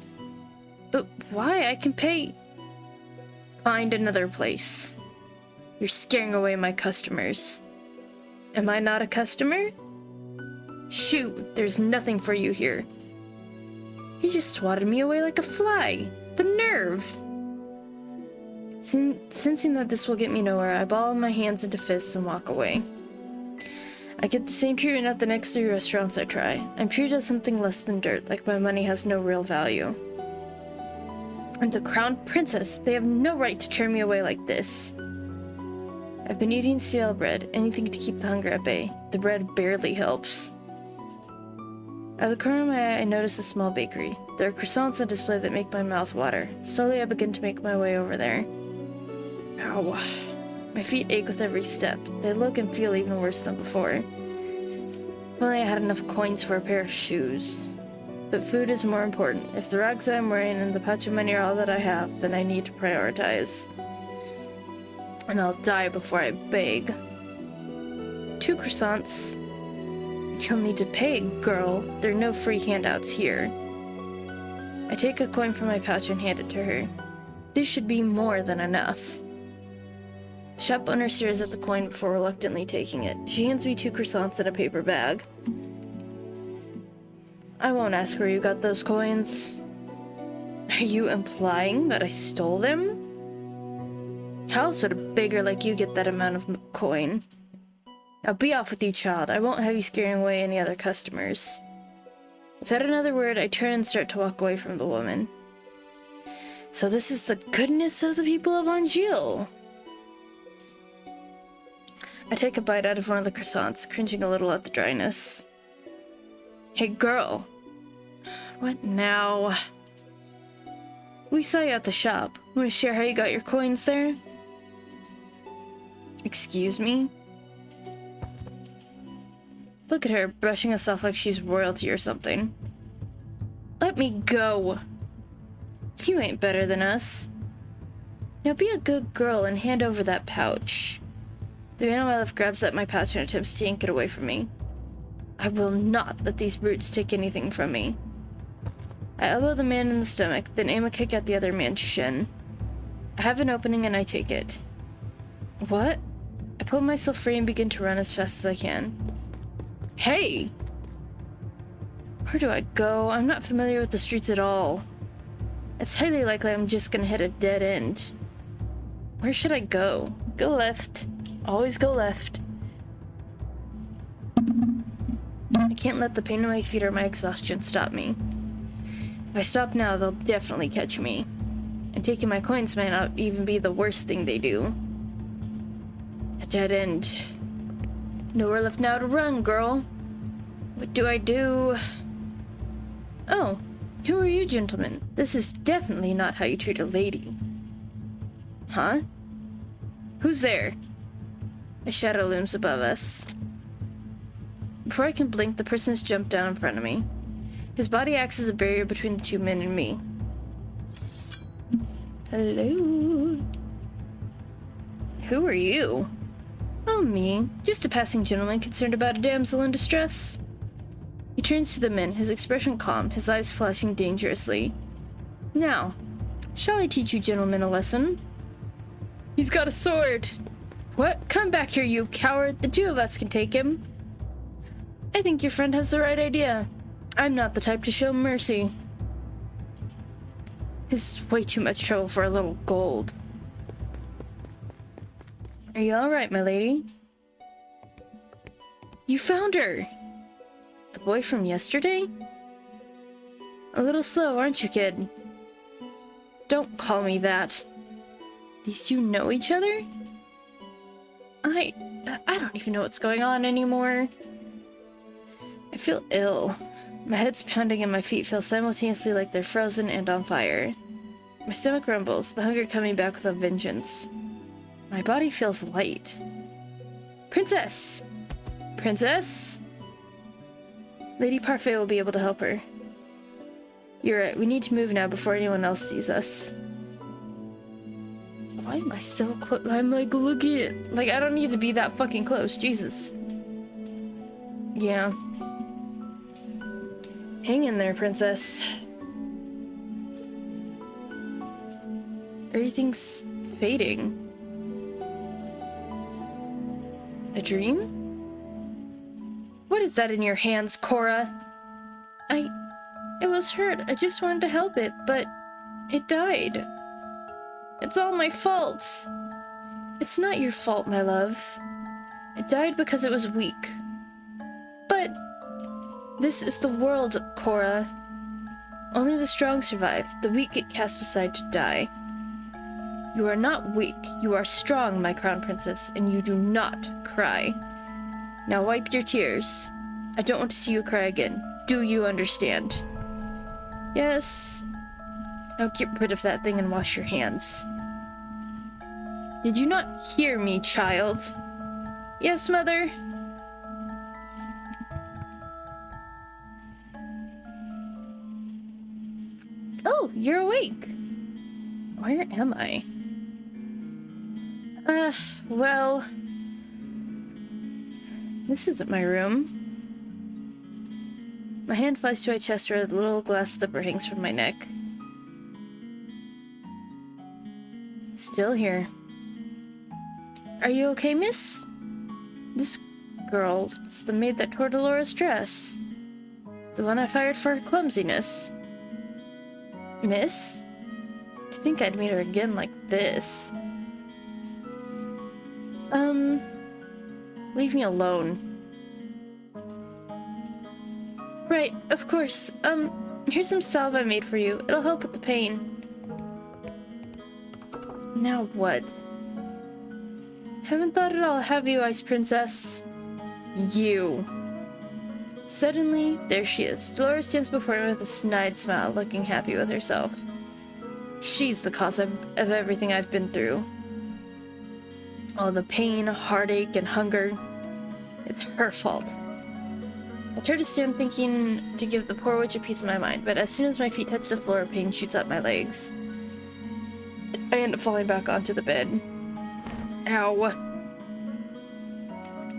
But why? I can pay. Find another place. You're scaring away my customers. Am I not a customer? Shoot, there's nothing for you here. He just swatted me away like a fly. The nerve! Sensing that this will get me nowhere, I ball my hands into fists and walk away. I get the same treatment at the next 3 restaurants I try. I'm treated as something less than dirt, like my money has no real value. I'm the crown princess. They have no right to turn me away like this. I've been eating stale bread, anything to keep the hunger at bay. The bread barely helps. Out of the corner of my eye, I notice a small bakery. There are croissants on display that make my mouth water. Slowly, I begin to make my way over there. Ow. My feet ache with every step. They look and feel even worse than before. If only I had enough coins for a pair of shoes. But food is more important. If the rags that I'm wearing and the patch of money are all that I have, then I need to prioritize. And I'll die before I beg. 2 croissants. You'll need to pay, girl. There are no free handouts here. I take a coin from my pouch and hand it to her. This should be more than enough. The shop owner stares at the coin before reluctantly taking it. She hands me 2 croissants in a paper bag. I won't ask where you got those coins. Are you implying that I stole them? How else would a beggar like you get that amount of coin? Now be off with you, child. I won't have you scaring away any other customers. Without another word, I turn and start to walk away from the woman. So this is the goodness of the people of Anjil. I take a bite out of one of the croissants, cringing a little at the dryness. Hey, girl. What now? We saw you at the shop. Want to share how you got your coins there? Excuse me? Look at her, brushing us off like she's royalty or something. Let me go. You ain't better than us. Now be a good girl and hand over that pouch. The man on my left grabs at my pouch and attempts to yank it away from me. I will not let these brutes take anything from me. I elbow the man in the stomach, then aim a kick at the other man's shin. I have an opening and I take it. What? I pull myself free and begin to run as fast as I can. Hey! Where do I go? I'm not familiar with the streets at all. It's highly likely I'm just gonna hit a dead end. Where should I go? Go left. Always go left. I can't let the pain in my feet or my exhaustion stop me. If I stop now, they'll definitely catch me. And taking my coins might not even be the worst thing they do. A dead end. Nowhere left now to run, girl. What do I do? Oh, who are you, gentlemen? This is definitely not how you treat a lady. Huh? Who's there? A shadow looms above us. Before I can blink, the person has jumped down in front of me. His body acts as a barrier between the 2 men and me. Hello? Who are you? Oh, me. Just a passing gentleman concerned about a damsel in distress. He turns to the men, his expression calm, his eyes flashing dangerously. Now, shall I teach you gentlemen a lesson? He's got a sword. What? Come back here, you coward. The 2 of us can take him. I think your friend has the right idea. I'm not the type to show mercy. This is way too much trouble for a little gold. Are you alright, my lady? You found her! The boy from yesterday? A little slow, aren't you, kid? Don't call me that. These 2 know each other? I don't even know what's going on anymore. feel ill. My head's pounding and my feet feel simultaneously like they're frozen and on fire. My stomach rumbles, the hunger coming back with a vengeance. My body feels light. Princess! Princess? Lady Parfait will be able to help her. You're right, we need to move now before anyone else sees us. Why am I so close? I'm like, look at, like, I don't need to be that fucking close, Jesus. Yeah. Hang in there, princess. Everything's fading. A dream? What is that in your hands, Cora? It was hurt. I just wanted to help it, but it died. It's all my fault. It's not your fault, my love. It died because it was weak. But this is the world, Cora. Only the strong survive. The weak get cast aside to die. You are not weak. You are strong, my crown princess, and you do not cry. Now wipe your tears. I don't want to see you cry again. Do you understand? Yes. Now get rid of that thing and wash your hands. Did you not hear me, child? Yes, mother. Oh, you're awake. Where am I? Well... This isn't my room. My hand flies to my chest where the little glass slipper hangs from my neck. Still here. Are you okay, miss? This girl, it's the maid that tore Dolores' dress. The one I fired for her clumsiness. Miss? I think I'd meet her again like this. Leave me alone. Right, of course. Here's some salve I made for you. It'll help with the pain. Now what? Haven't thought it all, have you, Ice Princess? You. Suddenly, there she is. Dolores stands before me with a snide smile, looking happy with herself. She's the cause of everything I've been through. All the pain, heartache, and hunger. It's her fault. I try to stand thinking to give the poor witch a piece of my mind, but as soon as my feet touch the floor, pain shoots up my legs. I end up falling back onto the bed. Ow.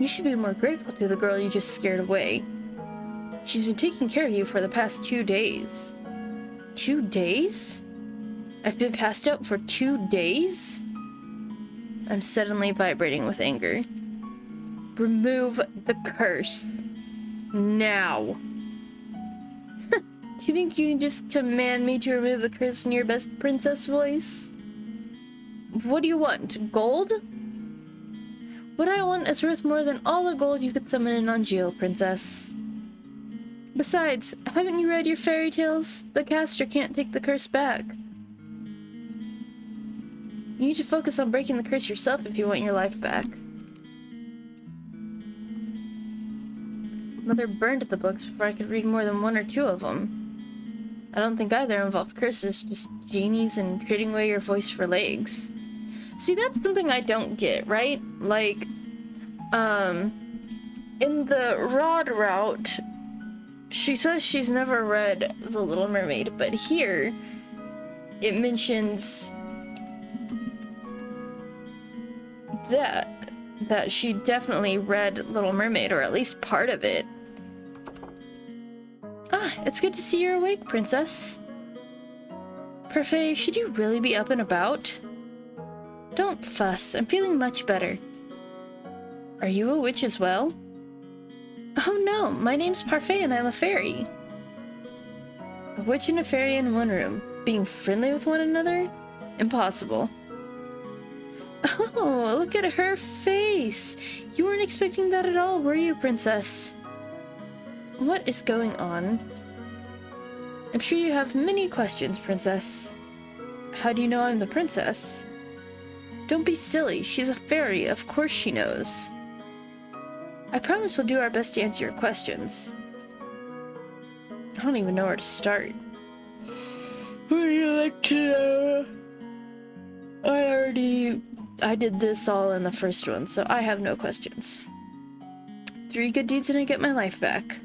You should be more grateful to the girl you just scared away. She's been taking care of you for the past 2 days. 2 days? I've been passed out for 2 days? I'm suddenly vibrating with anger. Remove the curse. Now. Do you think you can just command me to remove the curse in your best princess voice? What do you want? Gold? What I want is worth more than all the gold you could summon in Angeal, princess. Besides, haven't you read your fairy tales? The caster can't take the curse back. You need to focus on breaking the curse yourself if you want your life back. Mother burned the books before I could read more than 1 or 2 of them. I don't think either involved curses, just genies and trading away your voice for legs. See, that's something I don't get, right? Like, in the Rod route, she says she's never read The Little Mermaid, but here, it mentions that she definitely read Little Mermaid, or at least part of it. Ah, it's good to see you're awake, princess. Parfait, should you really be up and about? Don't fuss, I'm feeling much better. Are you a witch as well? Oh no, my name's Parfait and I'm a fairy. A witch and a fairy in one room, being friendly with one another? Impossible. Oh, look at her face! You weren't expecting that at all, were you, princess? What is going on? I'm sure you have many questions, princess. How do you know I'm the princess? Don't be silly, she's a fairy, of course she knows. I promise we'll do our best to answer your questions. I don't even know where to start. What do you like to know? I did this all in the first one, so I have no questions. 3 good deeds and I get my life back.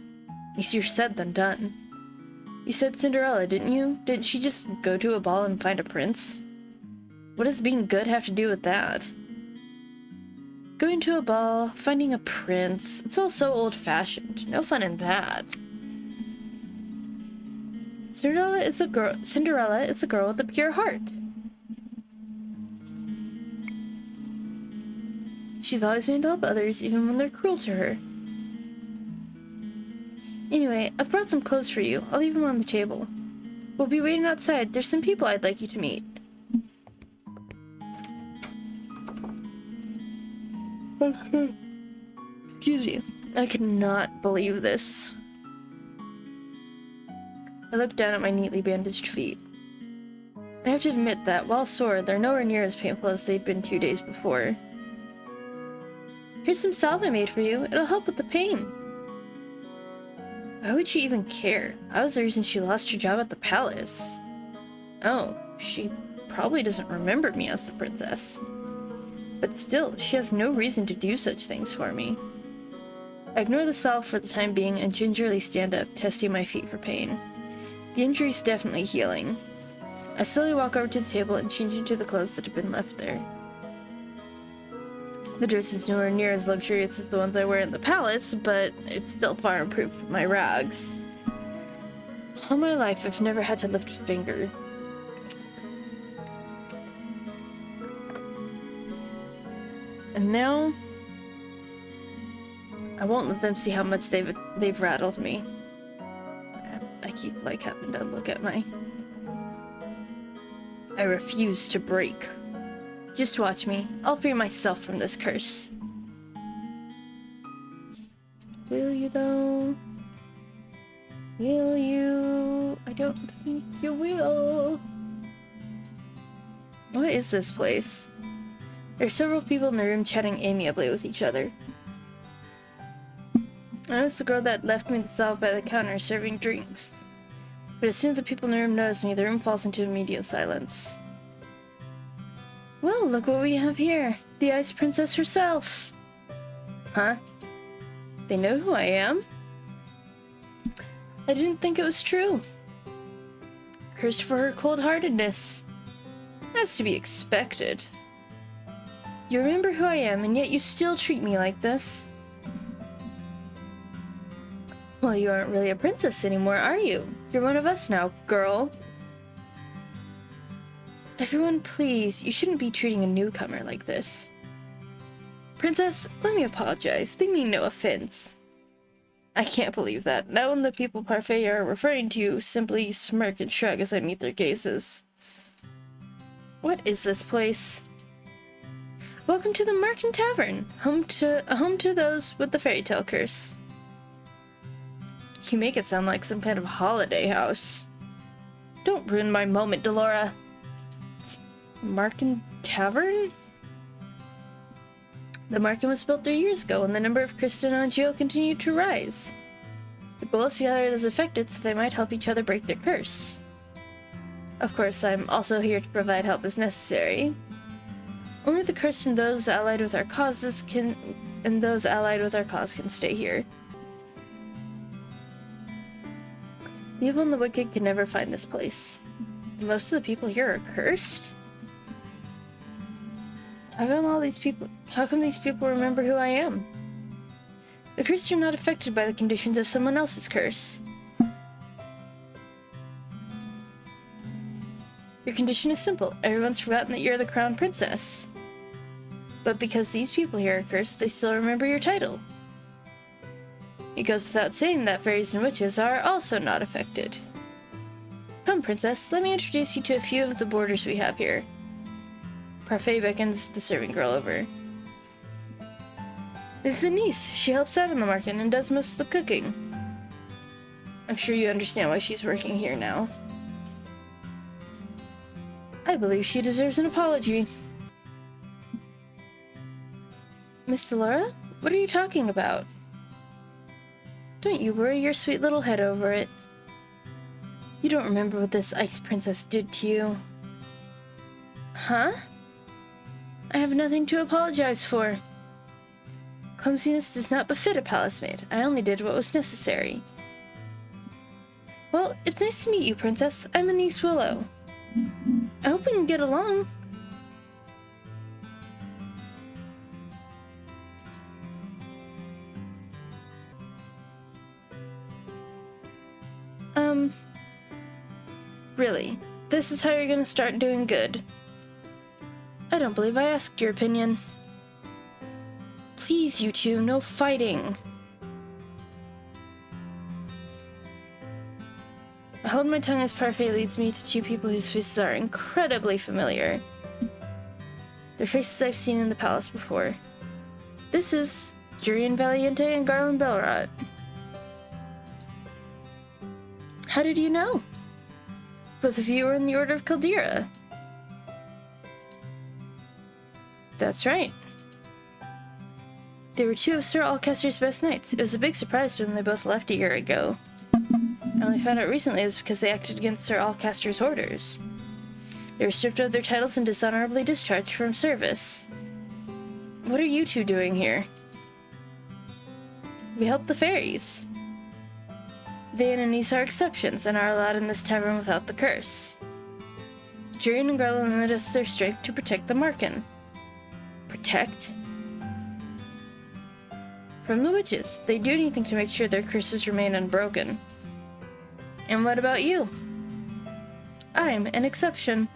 Easier said than done. You said Cinderella, didn't you? Did she just go to a ball and find a prince? What does being good have to do with that? Going to a ball, finding a prince, it's all so old-fashioned. No fun in that. Cinderella is a girl with a pure heart. She's always going to help others, even when they're cruel to her. Anyway, I've brought some clothes for you. I'll leave them on the table. We'll be waiting outside. There's some people I'd like you to meet. Excuse me. I cannot believe this. I look down at my neatly bandaged feet. I have to admit that, while sore, they're nowhere near as painful as they'd been 2 days before. Here's some salve I made for you. It'll help with the pain. Why would she even care? I was the reason she lost her job at the palace. Oh, she probably doesn't remember me as the princess. But still, she has no reason to do such things for me. I ignore the salve for the time being and gingerly stand up, testing my feet for pain. The injury's definitely healing. I slowly walk over to the table and change into the clothes that have been left there. The dress is nowhere near as luxurious as the ones I wear in the palace, but it's still far improved from my rags. All my life, I've never had to lift a finger. And now, I won't let them see how much they've rattled me. I keep like having to look at my... I refuse to break. Just watch me. I'll free myself from this curse. Will you though? Will you? I don't think you will. What is this place? There are several people in the room chatting amiably with each other. I noticed the girl that left me the salve by the counter serving drinks. But as soon as the people in the room notice me, the room falls into immediate silence. Well, look what we have here. The Ice Princess herself. Huh? They know who I am? I didn't think it was true. Cursed for her cold-heartedness. That's to be expected. You remember who I am, and yet you still treat me like this. Well, you aren't really a princess anymore, are you? You're one of us now, girl. Everyone, please, you shouldn't be treating a newcomer like this. Princess, let me apologize. They mean no offense. I can't believe that. Now when the people parfait are referring to you, simply smirk and shrug as I meet their gazes. What is this place? Welcome to the Marken Tavern, home to those with the fairy tale curse. You make it sound like some kind of holiday house. Don't ruin my moment, Delora. Marken Tavern? The Marken was built 3 years ago, and the number of Cristianagio continued to rise. The goal is to gather those affected so they might help each other break their curse. Of course, I'm also here to provide help as necessary. Only the cursed and those allied with our cause can stay here. The evil and the wicked can never find this place. Most of the people here are cursed? How come these people remember who I am? The cursed are not affected by the conditions of someone else's curse. Your condition is simple. Everyone's forgotten that you're the crown princess. But because these people here are cursed, they still remember your title. It goes without saying that fairies and witches are also not affected. Come, princess, let me introduce you to a few of the boarders we have here. Parfait beckons the serving girl over. This is Anise. She helps out in the market and does most of the cooking. I'm sure you understand why she's working here now. I believe she deserves an apology. Miss Delora? What are you talking about? Don't you worry your sweet little head over it. You don't remember what this ice princess did to you? Huh? I have nothing to apologize for. Clumsiness does not befit a palace maid. I only did what was necessary. Well, it's nice to meet you, Princess. I'm Anise Willow. I hope we can get along. Really? This is how you're gonna start doing good? I don't believe I asked your opinion. Please, you two, no fighting. I hold my tongue as Parfait leads me to two people whose faces are incredibly familiar. They're faces I've seen in the palace before. This is Jurian Valiente and Garland Belrot. How did you know? Both of you were in the Order of Caldera. That's right. They were two of Sir Alcaster's best knights. It was a big surprise when they both left a year ago. I only found out recently it was because they acted against Sir Alcaster's orders. They were stripped of their titles and dishonorably discharged from service. What are you two doing here? We help the fairies. They and Anise are exceptions and are allowed in this tavern without the curse. Jurian and Garland lend us their strength to protect the Marken. Protect? From the witches. They do anything to make sure their curses remain unbroken. And what about you? I'm an exception.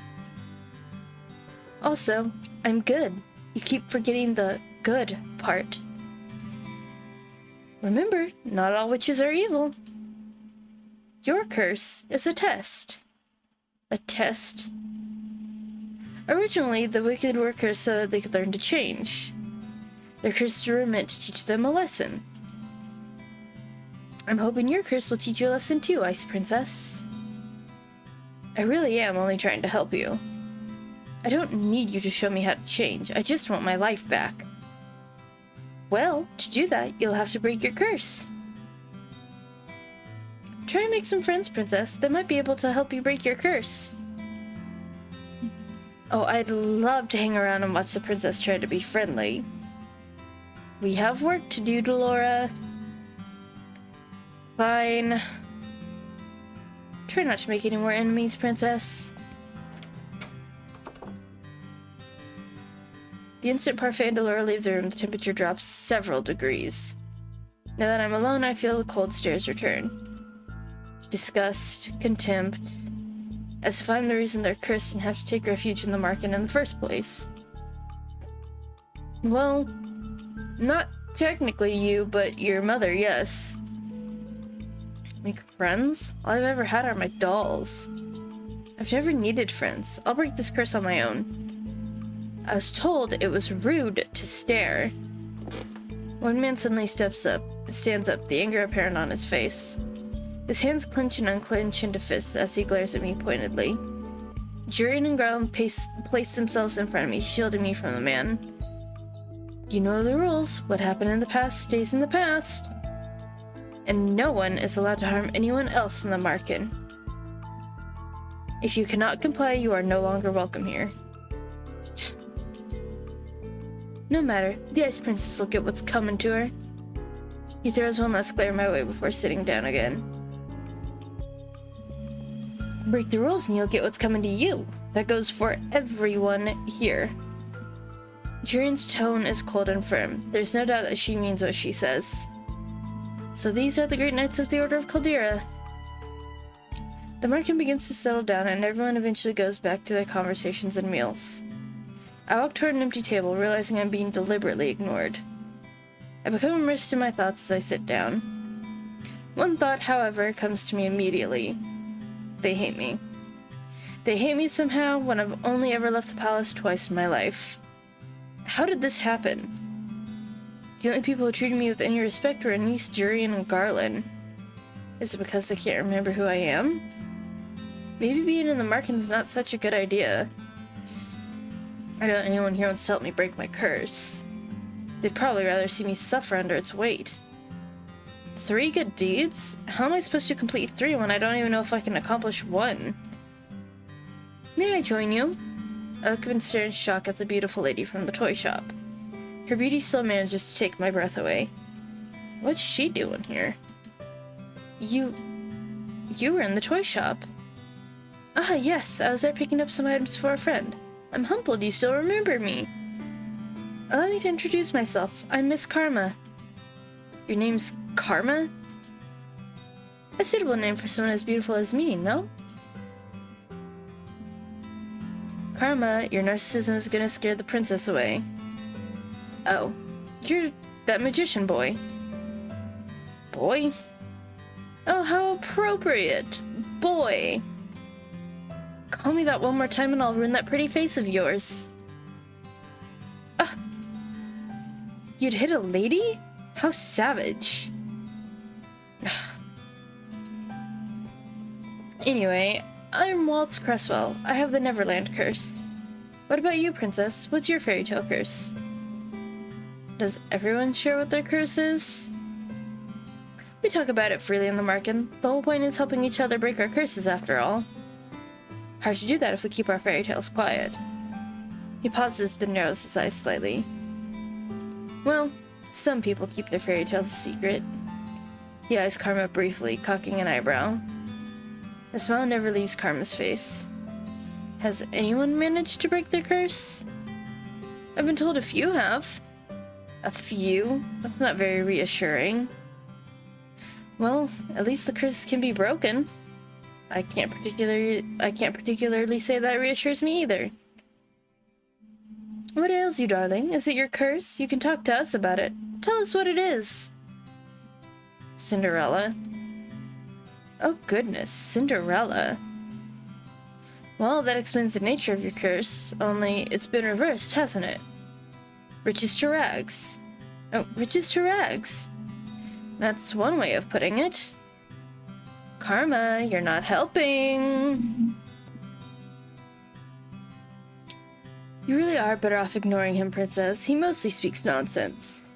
Also, I'm good. You keep forgetting the good part. Remember, not all witches are evil. Your curse is a test. A test? Originally, the wicked were cursed so that they could learn to change. Their curses were meant to teach them a lesson. I'm hoping your curse will teach you a lesson too, Ice Princess. I really am only trying to help you. I don't need you to show me how to change. I just want my life back. Well, to do that, you'll have to break your curse. Try and make some friends, Princess. They might be able to help you break your curse. Oh, I'd love to hang around and watch the princess try to be friendly. We have work to do, Delora. Fine. Try not to make any more enemies, Princess. The instant Parfait and Delora leave the room, the temperature drops several degrees. Now that I'm alone, I feel the cold stares return. Disgust, contempt, as if I'm the reason they're cursed and have to take refuge in the Marken in the first place. Well, not technically you, but your mother, yes. Make friends? All I've ever had are my dolls. I've never needed friends. I'll break this curse on my own. I was told it was rude to stare. One man suddenly stands up, the anger apparent on his face. His hands clench and unclench into fists as he glares at me pointedly. Jurian and Garland place themselves in front of me, shielding me from the man. You know the rules. What happened in the past stays in the past. And no one is allowed to harm anyone else in the Marken. If you cannot comply, you are no longer welcome here. No matter, the Ice Princess will get what's coming to her. He throws one last glare my way before sitting down again. Break the rules and you'll get what's coming to you. That goes for everyone here. Jurian's tone is cold and firm. There's no doubt that she means what she says. So these are the great knights of the Order of Caldera. The Marken begins to settle down and everyone eventually goes back to their conversations and meals. I walk toward an empty table, realizing I'm being deliberately ignored. I become immersed in my thoughts as I sit down. One thought, however, comes to me immediately. They hate me. They hate me somehow when I've only ever left the palace twice in my life. How did this happen? The only people who treated me with any respect were Anise, Jurian, and Garland. Is it because they can't remember who I am? Maybe being in the Marken's not such a good idea. I doubt anyone here wants to help me break my curse. They'd probably rather see me suffer under its weight. 3 good deeds? How am I supposed to complete 3 when I don't even know if I can accomplish 1? May I join you? I look up and stare in shock at the beautiful lady from the toy shop. Her beauty still manages to take my breath away. What's she doing here? You were in the toy shop. Ah, yes, I was there picking up some items for a friend. I'm humbled you still remember me. Allow me to introduce myself. I'm Miss Karma. Your name's Karma? A suitable name for someone as beautiful as me, no? Karma, your narcissism is gonna scare the princess away. Oh, you're that magician boy. Boy? Oh, how appropriate. Boy. Call me that one more time and I'll ruin that pretty face of yours. Ah! You'd hit a lady? How savage. Anyway, I'm Waltz Cresswell. I have the Neverland curse. What about you, princess? What's your fairy tale curse? Does everyone share what their curse is? We talk about it freely in the market. The whole point is helping each other break our curses, after all. Hard to do that if we keep our fairy tales quiet. He pauses, then narrows his eyes slightly. Well, some people keep their fairy tales a secret. He eyes Karma briefly, cocking an eyebrow. The smile never leaves Karma's face. Has anyone managed to break their curse? I've been told a few have. A few? That's not very reassuring. Well, at least the curses can be broken. I can't particularly say that reassures me either. What ails you, darling? Is it your curse? You can talk to us about it. Tell us what it is. Cinderella. Oh goodness, Cinderella. Well, that explains the nature of your curse, only it's been reversed, hasn't it? Riches to rags. Oh, riches to rags. That's one way of putting it. Karma, you're not helping. You really are better off ignoring him, princess. He mostly speaks nonsense.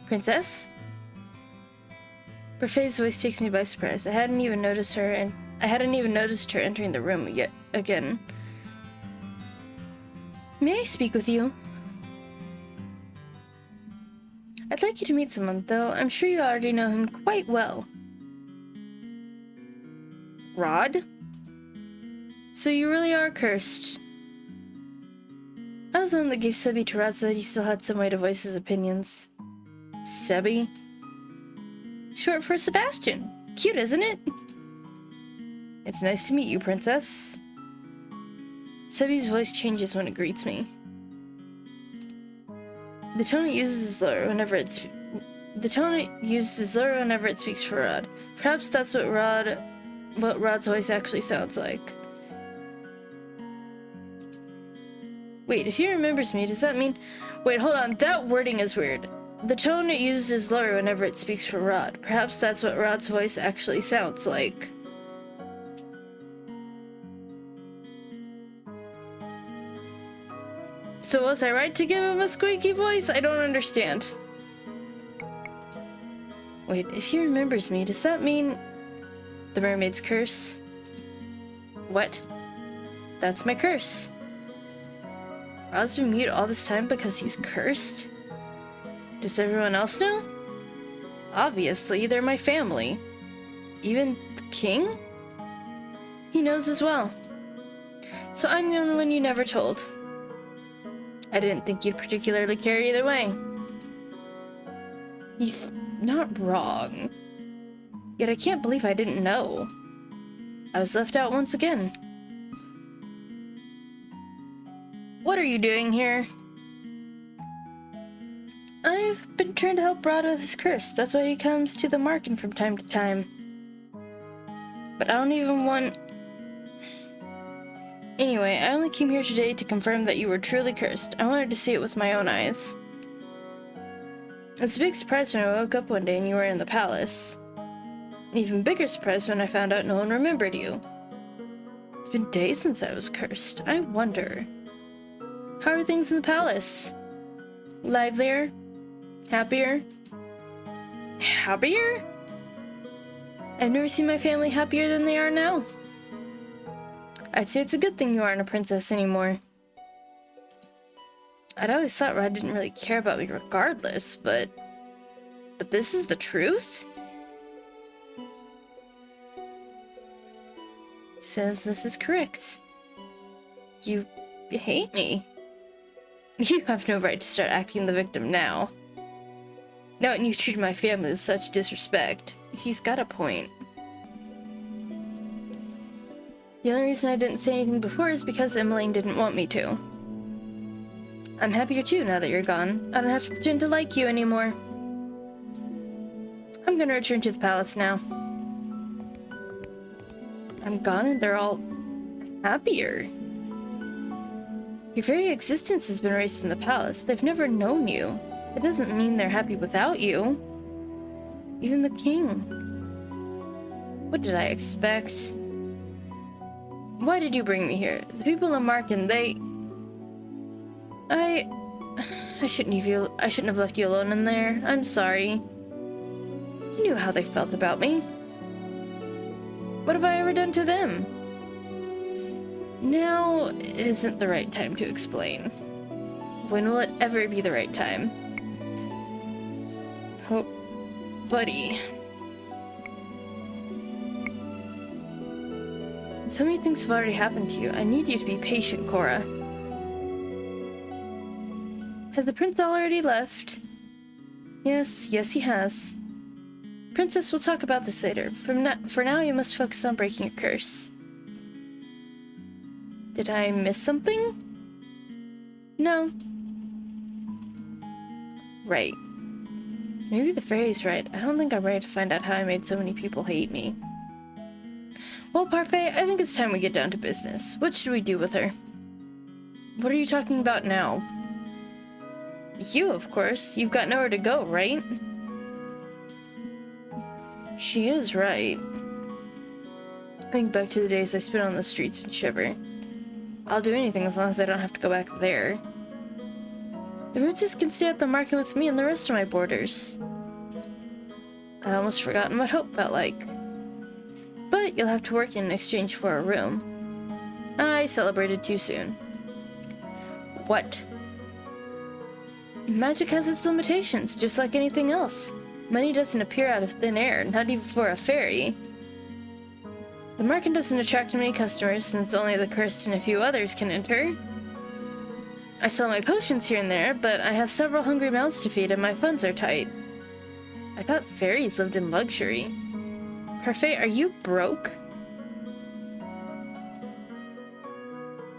Princess? Buffet's voice takes me by surprise. I hadn't even noticed her entering the room yet again. May I speak with you? I'd like you to meet someone, though I'm sure you already know him quite well. Rod? So you really are cursed. I was the one that gave Sebi to Rod so that he still had some way to voice his opinions. Sebi? Short for Sebastian. Cute, isn't it? It's nice to meet you, princess. Sebi's voice changes when it greets me. The tone it uses is lower whenever it speaks for Rod. Perhaps that's what Rod's voice actually sounds like. Wait, if he remembers me, does that mean... Wait, hold on, that wording is weird. The tone it uses is lower whenever it speaks for Rod. Perhaps that's what Rod's voice actually sounds like. So was I right to give him a squeaky voice? I don't understand. Wait, if he remembers me, does that mean... The mermaid's curse? What? That's my curse. Rod's been mute all this time because he's cursed? Does everyone else know? Obviously, they're my family. Even the king? He knows as well. So I'm the only one you never told. I didn't think you'd particularly care either way. He's not wrong. Yet I can't believe I didn't know. I was left out once again. What are you doing here? I've been trying to help Rod with his curse. That's why he comes to the market from time to time. But I don't even want... Anyway, I only came here today to confirm that you were truly cursed. I wanted to see it with my own eyes. It was a big surprise when I woke up one day and you were in the palace. An even bigger surprise when I found out no one remembered you. It's been days since I was cursed. I wonder... How are things in the palace? Livelier? Happier? Happier? I've never seen my family happier than they are now. I'd say it's a good thing you aren't a princess anymore. I'd always thought Rod didn't really care about me regardless, but this is the truth? Says this is correct. You hate me. You have no right to start acting the victim now. Not when you treat my family with such disrespect. He's got a point. The only reason I didn't say anything before is because Emmeline didn't want me to. I'm happier too now that you're gone. I don't have to pretend to like you anymore. I'm gonna return to the palace now. I'm gone and they're all happier. Your very existence has been erased in the palace. They've never known you. That doesn't mean they're happy without you. Even the king. What did I expect? Why did you bring me here? The people in Marken, I shouldn't have left you alone in there. I'm sorry. You knew how they felt about me. What have I ever done to them? Now isn't the right time to explain. When will it ever be the right time? Oh, buddy. So many things have already happened to you. I need you to be patient, Cora. Has the prince already left? Yes, he has. Princess, we'll talk about this later. For now, you must focus on breaking your curse. Did I miss something? No. Right. Maybe the fairy's right. I don't think I'm ready to find out how I made so many people hate me. Well, Parfait, I think it's time we get down to business. What should we do with her? What are you talking about now? You, of course. You've got nowhere to go, right? She is right. I think back to the days I spent on the streets and shiver. I'll do anything as long as I don't have to go back there. The princess can stay at the market with me and the rest of my boarders. I'd almost forgotten what hope felt like. But you'll have to work in exchange for a room. I celebrated too soon. What? Magic has its limitations, just like anything else. Money doesn't appear out of thin air, not even for a fairy. The market doesn't attract many customers since only the cursed and a few others can enter. I sell my potions here and there, but I have several hungry mouths to feed and my funds are tight. I thought fairies lived in luxury. Parfait, are you broke?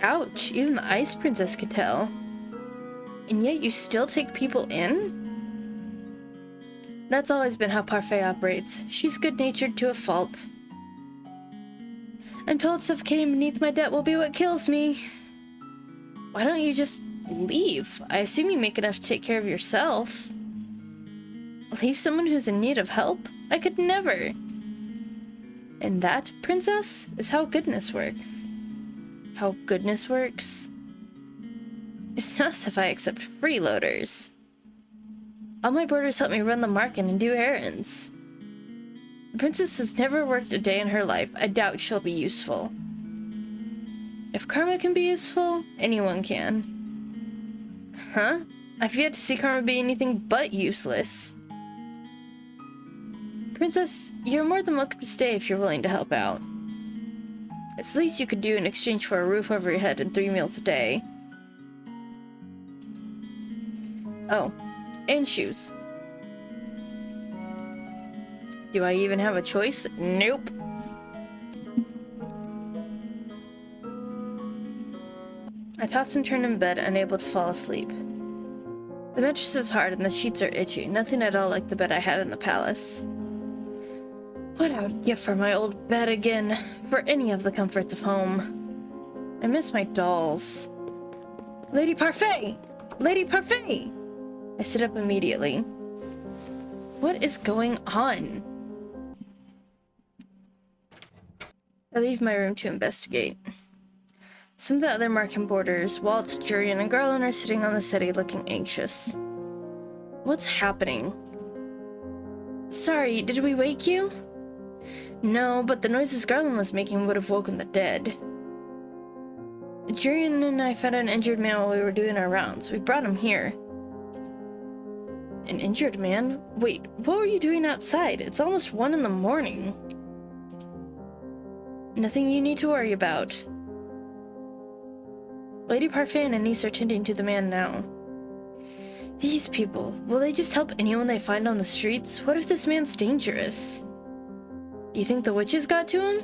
Ouch, even the Ice Princess could tell. And yet you still take people in? That's always been how Parfait operates. She's good-natured to a fault. I'm told suffocating beneath my debt will be what kills me. Why don't you just leave? I assume you make enough to take care of yourself. Leave someone who's in need of help? I could never. And that, princess, is how goodness works. How goodness works? It's not as if I accept freeloaders. All my boarders help me run the market and do errands. The princess has never worked a day in her life. I doubt she'll be useful. If karma can be useful, anyone can. Huh? I've yet to see karma be anything but useless. Princess, you're more than welcome to stay if you're willing to help out. It's the least you could do in exchange for a roof over your head and 3 meals a day. Oh, and shoes. Do I even have a choice? Nope. I toss and turn in bed, unable to fall asleep. The mattress is hard and the sheets are itchy, nothing at all like the bed I had in the palace. What I would give for my old bed again, for any of the comforts of home. I miss my dolls. Lady Parfait! Lady Parfait! I sit up immediately. What is going on? I leave my room to investigate. Some of the other Marken boarders, Waltz, Jurian, and Garland are sitting on the settee looking anxious. What's happening? Sorry, did we wake you? No, but the noises Garland was making would have woken the dead. Jurian and I found an injured man while we were doing our rounds. We brought him here. An injured man? Wait, what were you doing outside? It's almost 1 in the morning. Nothing you need to worry about. Lady Parfait and Anise are tending to the man now. These people, will they just help anyone they find on the streets? What if this man's dangerous? Do you think the witches got to him?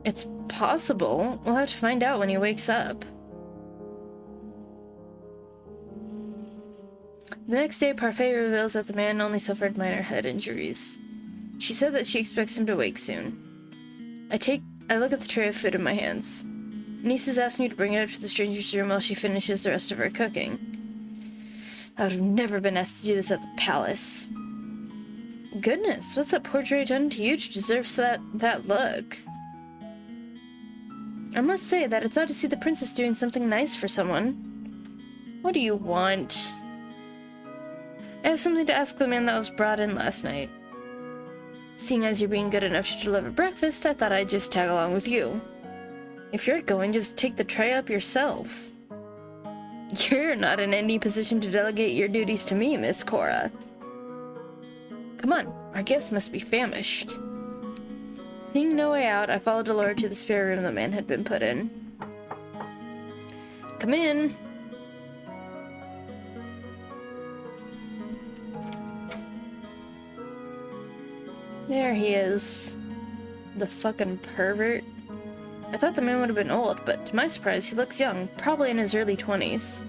It's possible. We'll have to find out when he wakes up. The next day, Parfait reveals that the man only suffered minor head injuries. She said that she expects him to wake soon. I look at the tray of food in my hands. Anise has asked me to bring it up to the stranger's room while she finishes the rest of her cooking. I would have never been asked to do this at the palace. Goodness, what's that poor tray done to you to deserve that look? I must say that it's odd to see the princess doing something nice for someone. What do you want? I have something to ask the man that was brought in last night. Seeing as you're being good enough to deliver breakfast, I thought I'd just tag along with you. If you're going, just take the tray up yourself. You're not in any position to delegate your duties to me, Miss Cora. Come on, our guest must be famished. Seeing no way out, I followed Delora to the spare room the man had been put in. Come in. There he is. The fucking pervert. I thought the man would have been old, but to my surprise, he looks young, probably in his early 20s.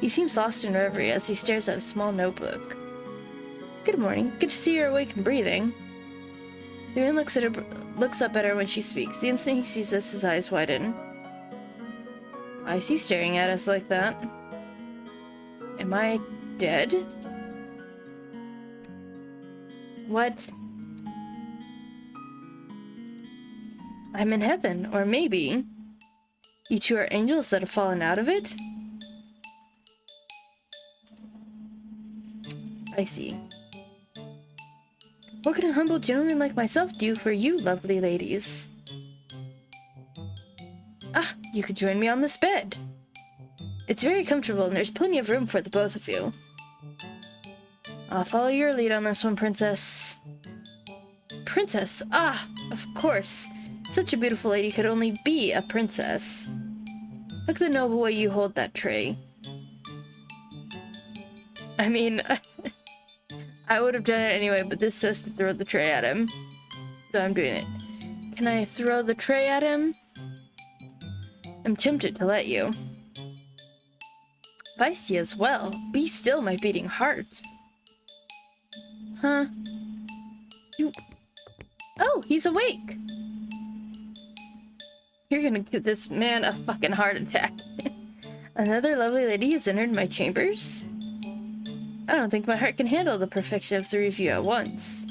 He seems lost in reverie as he stares at a small notebook. Good morning. Good to see you're awake and breathing. The man looks up at her when she speaks. The instant he sees us, his eyes widen. Why is he staring at us like that? Am I dead? What? I'm in heaven, or maybe you two are angels that have fallen out of it? I see. What can a humble gentleman like myself do for you, lovely ladies? Ah, you could join me on this bed. It's very comfortable and there's plenty of room for the both of you. I'll follow your lead on this one, Princess. Princess? Ah, of course. Such a beautiful lady could only be a princess. Look at the noble way you hold that tray. I mean, I would have done it anyway, but this says to throw the tray at him. So I'm doing it. Can I throw the tray at him? I'm tempted to let you. Feisty as well. Be still, my beating heart. Huh? You... Oh, he's awake! You're gonna give this man a fucking heart attack. Another lovely lady has entered my chambers? I don't think my heart can handle the perfection of 3 of you at once.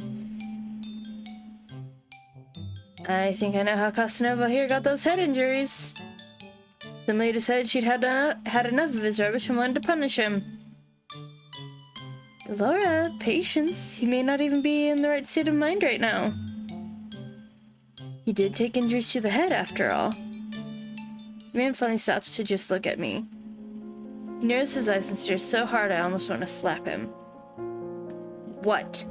I think I know how Casanova here got those head injuries. Simply decided she'd had enough of his rubbish and wanted to punish him. Laura, patience. He may not even be in the right state of mind right now. He did take injuries to the head, after all. The man finally stops to just look at me. He narrows his eyes and stares so hard I almost want to slap him. What?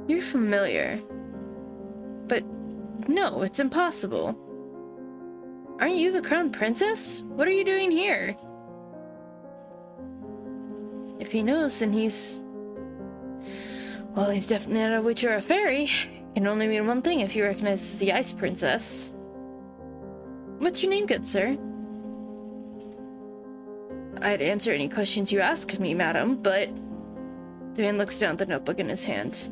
You're familiar. But no, it's impossible. Aren't you the crown princess? What are you doing here? If he knows, then he's... Well, he's definitely not a witch or a fairy. It can only mean one thing if he recognizes the ice princess. What's your name, good sir? I'd answer any questions you ask of me, madam, but... The man looks down at the notebook in his hand.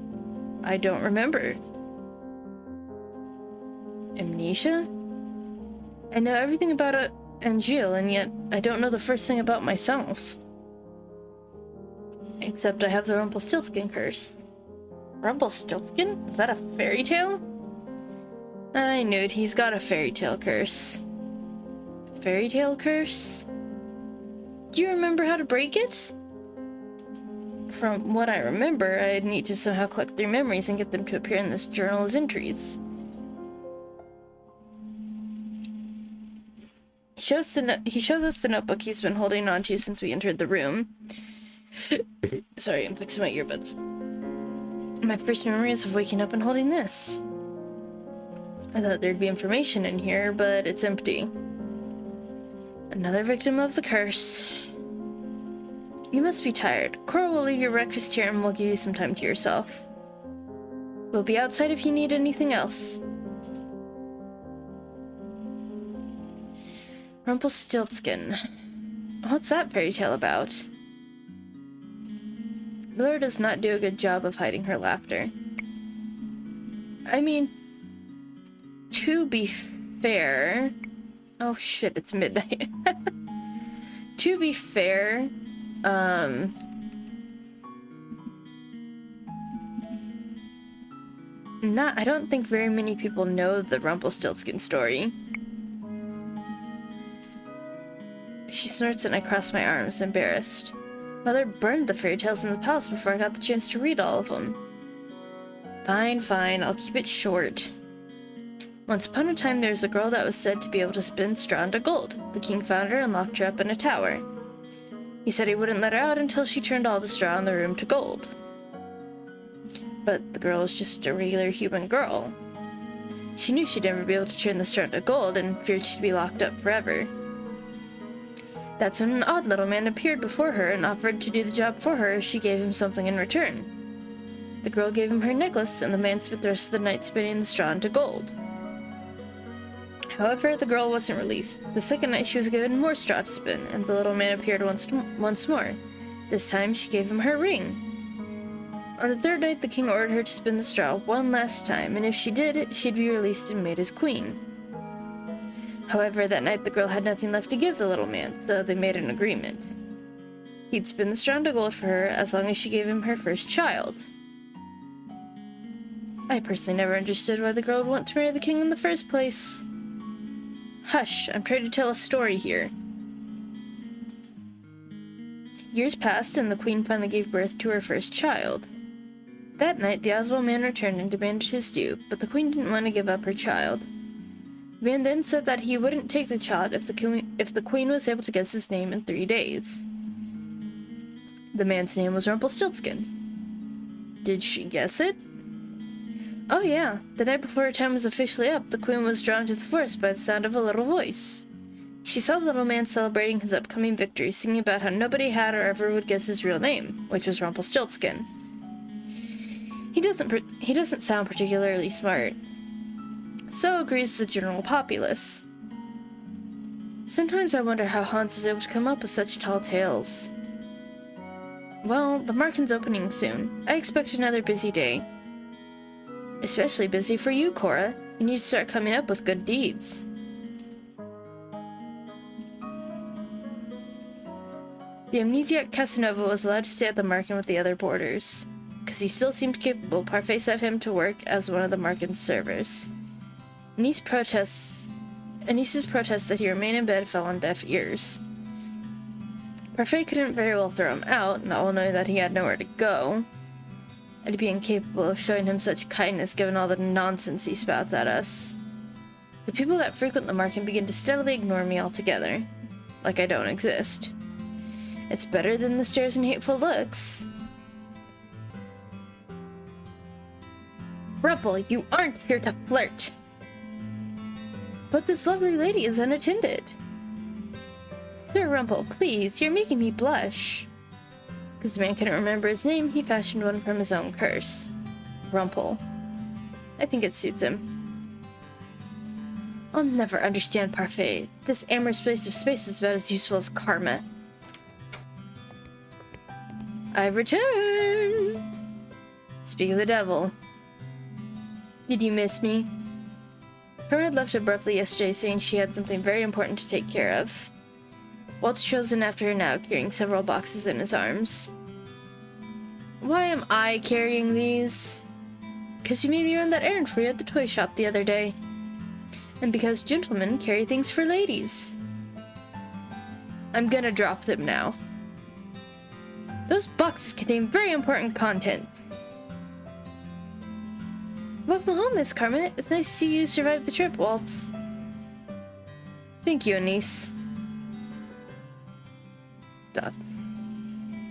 I don't remember. Amnesia? I know everything about Angile, and yet I don't know the first thing about myself. Except I have the Rumpelstiltskin curse. Rumpelstiltskin? Is that a fairy tale? I knew it. He's got a fairy tale curse. Fairy tale curse? Do you remember how to break it? From what I remember, I'd need to somehow collect their memories and get them to appear in this journal as entries. He shows us the notebook he's been holding on to since we entered the room. Sorry, I'm fixing my earbuds. My first memory is of waking up and holding this. I thought there'd be information in here, but it's empty. Another victim of the curse. You must be tired. Cora will leave your breakfast here and we'll give you some time to yourself. We'll be outside if you need anything else. Rumpelstiltskin. What's that fairy tale about? Laura does not do a good job of hiding her laughter. I mean, to be fair... Oh shit, it's midnight. To be fair, I don't think very many people know the Rumpelstiltskin story. She snorts and I cross my arms, embarrassed. Mother burned the fairy tales in the palace before I got the chance to read all of them. Fine, fine, I'll keep it short. Once upon a time, there was a girl that was said to be able to spin straw into gold. The king found her and locked her up in a tower. He said he wouldn't let her out until she turned all the straw in the room to gold. But the girl was just a regular human girl. She knew she'd never be able to turn the straw into gold and feared she'd be locked up forever. That's when an odd little man appeared before her and offered to do the job for her if she gave him something in return. The girl gave him her necklace, and the man spent the rest of the night spinning the straw into gold. However, the girl wasn't released. The second night she was given more straw to spin, and the little man appeared once more. This time she gave him her ring. On the third night, the king ordered her to spin the straw one last time, and if she did, she'd be released and made his queen. However, that night the girl had nothing left to give the little man, so they made an agreement. He'd spin the straw into gold for her as long as she gave him her first child. I personally never understood why the girl would want to marry the king in the first place. Hush, I'm trying to tell a story here. Years passed and the queen finally gave birth to her first child. That night, the odd little man returned and demanded his due, but the queen didn't want to give up her child. The man then said that he wouldn't take the child if the queen was able to guess his name in 3 days. The man's name was Rumpelstiltskin. Did she guess it? Oh yeah, the night before her time was officially up, the queen was drawn to the forest by the sound of a little voice. She saw the little man celebrating his upcoming victory, singing about how nobody had or ever would guess his real name, which was Rumpelstiltskin. He doesn't sound particularly smart. So agrees the general populace. Sometimes I wonder how Hans was able to come up with such tall tales. Well, the Marken's opening soon. I expect another busy day. Especially busy for you, Cora. You need to start coming up with good deeds. The amnesiac Casanova was allowed to stay at the Marken with the other boarders. Because he still seemed capable, Parfait set him to work as one of the Marken's servers. Anis's protests that he remain in bed fell on deaf ears. Parfait couldn't very well throw him out, not well knowing that he had nowhere to go. I'd be incapable of showing him such kindness given all the nonsense he spouts at us. The people that frequent the Marken begin to steadily ignore me altogether. Like I don't exist. It's better than the stares and hateful looks. Rumpel, you aren't here to flirt! But this lovely lady is unattended. Sir Rumpel, please, you're making me blush. Because the man couldn't remember his name, he fashioned one from his own curse. Rumpel. I think it suits him. I'll never understand Parfait. This amorous waste of space is about as useful as karma. I've returned! Speak of the devil. Did you miss me? Herma had left abruptly yesterday, saying she had something very important to take care of. Walt's chosen after her now, carrying several boxes in his arms. Why am I carrying these? Because you made me run that errand for you at the toy shop the other day. And because gentlemen carry things for ladies. I'm gonna drop them now. Those boxes contain very important contents. Welcome home, Miss Carmen. It's nice to see you survived the trip, Waltz. Thank you, Anise. Dots.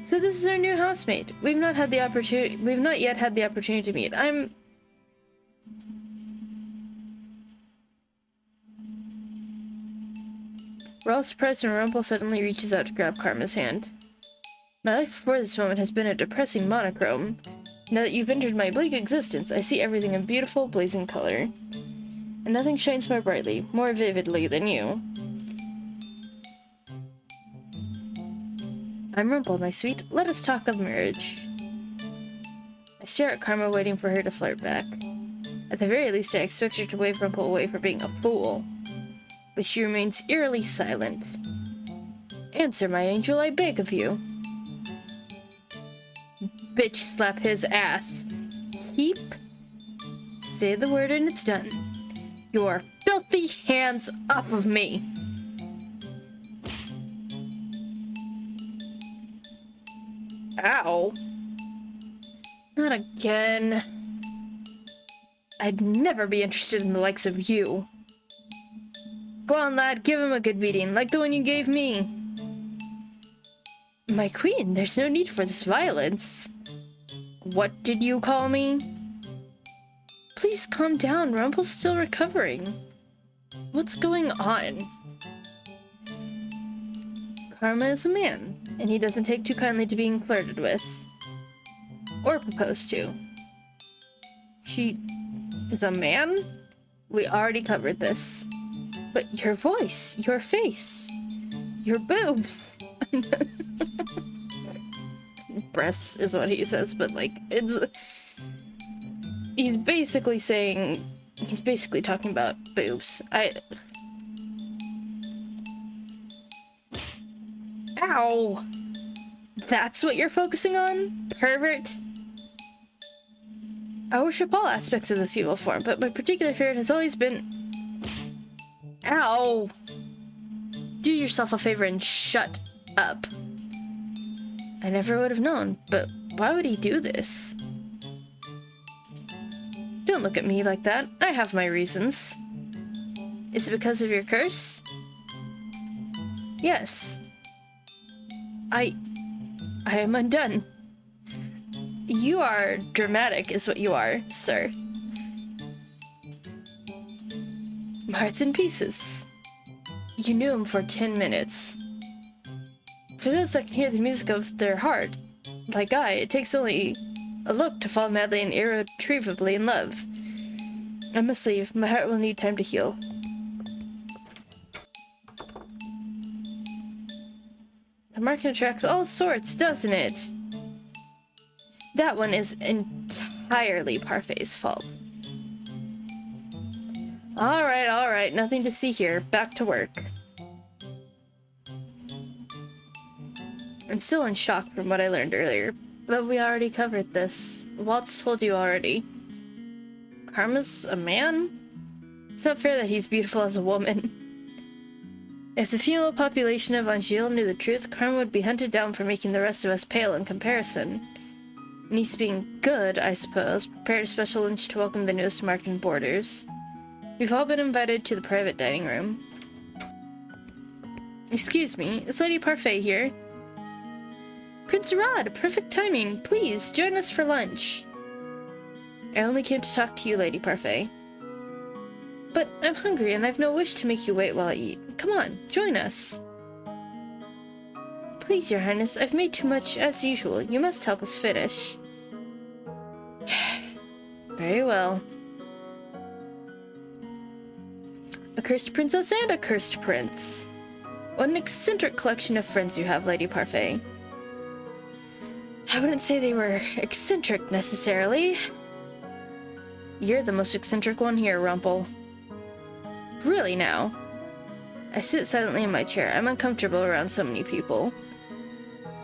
So this is our new housemate. We've not yet had the opportunity to meet. We're all surprised when Rumpel suddenly reaches out to grab Karma's hand. My life before this moment has been a depressing monochrome. Now that you've entered my bleak existence, I see everything in beautiful, blazing color. And nothing shines more brightly, more vividly than you. I'm Rumpel, my sweet. Let us talk of marriage. I stare at Karma, waiting for her to flirt back. At the very least, I expect her to wave Rumpel away for being a fool. But she remains eerily silent. Answer, my angel, I beg of you. Bitch, slap his ass. Keep. Say the word and it's done. Your filthy hands off of me. Ow. Not again. I'd never be interested in the likes of you. Go on, lad, give him a good beating, like the one you gave me. My queen, there's no need for this violence. What did you call me? Please calm down, Rumpel's still recovering. What's going on? Karma is a man, and he doesn't take too kindly to being flirted with. Or proposed to. She is a man? We already covered this. But your voice, your face, your boobs. Breasts is what he says, but like, he's basically talking about boobs. Ow! That's what you're focusing on? Pervert? I worship all aspects of the female form, but my particular favorite has always been... Ow! Do yourself a favor and shut up. I never would have known, but why would he do this? Don't look at me like that. I have my reasons. Is it because of your curse? Yes. I am undone. You are dramatic, is what you are, sir. My heart's in pieces. You knew him for 10 minutes. For those that can hear the music of their heart, like I, it takes only a look to fall madly and irretrievably in love. I must leave. My heart will need time to heal. The market attracts all sorts, doesn't it? That one is entirely Parfait's fault. Alright, nothing to see here. Back to work. I'm still in shock from what I learned earlier, but we already covered this. Waltz told you already. Karma's a man? It's not fair that he's beautiful as a woman. If the female population of Angil knew the truth, Karma would be hunted down for making the rest of us pale in comparison. Nice being good, I suppose, prepared a special lunch to welcome the newest Marken boarders. We've all been invited to the private dining room. Excuse me, is Lady Parfait here? Prince Rod, perfect timing. Please, join us for lunch. I only came to talk to you, Lady Parfait. But I'm hungry and I've no wish to make you wait while I eat. Come on, join us. Please, Your Highness, I've made too much as usual. You must help us finish. Very well. A cursed princess and a cursed prince. What an eccentric collection of friends you have, Lady Parfait. I wouldn't say they were eccentric, necessarily. You're the most eccentric one here, Rumpel. Really now? I sit silently in my chair. I'm uncomfortable around so many people.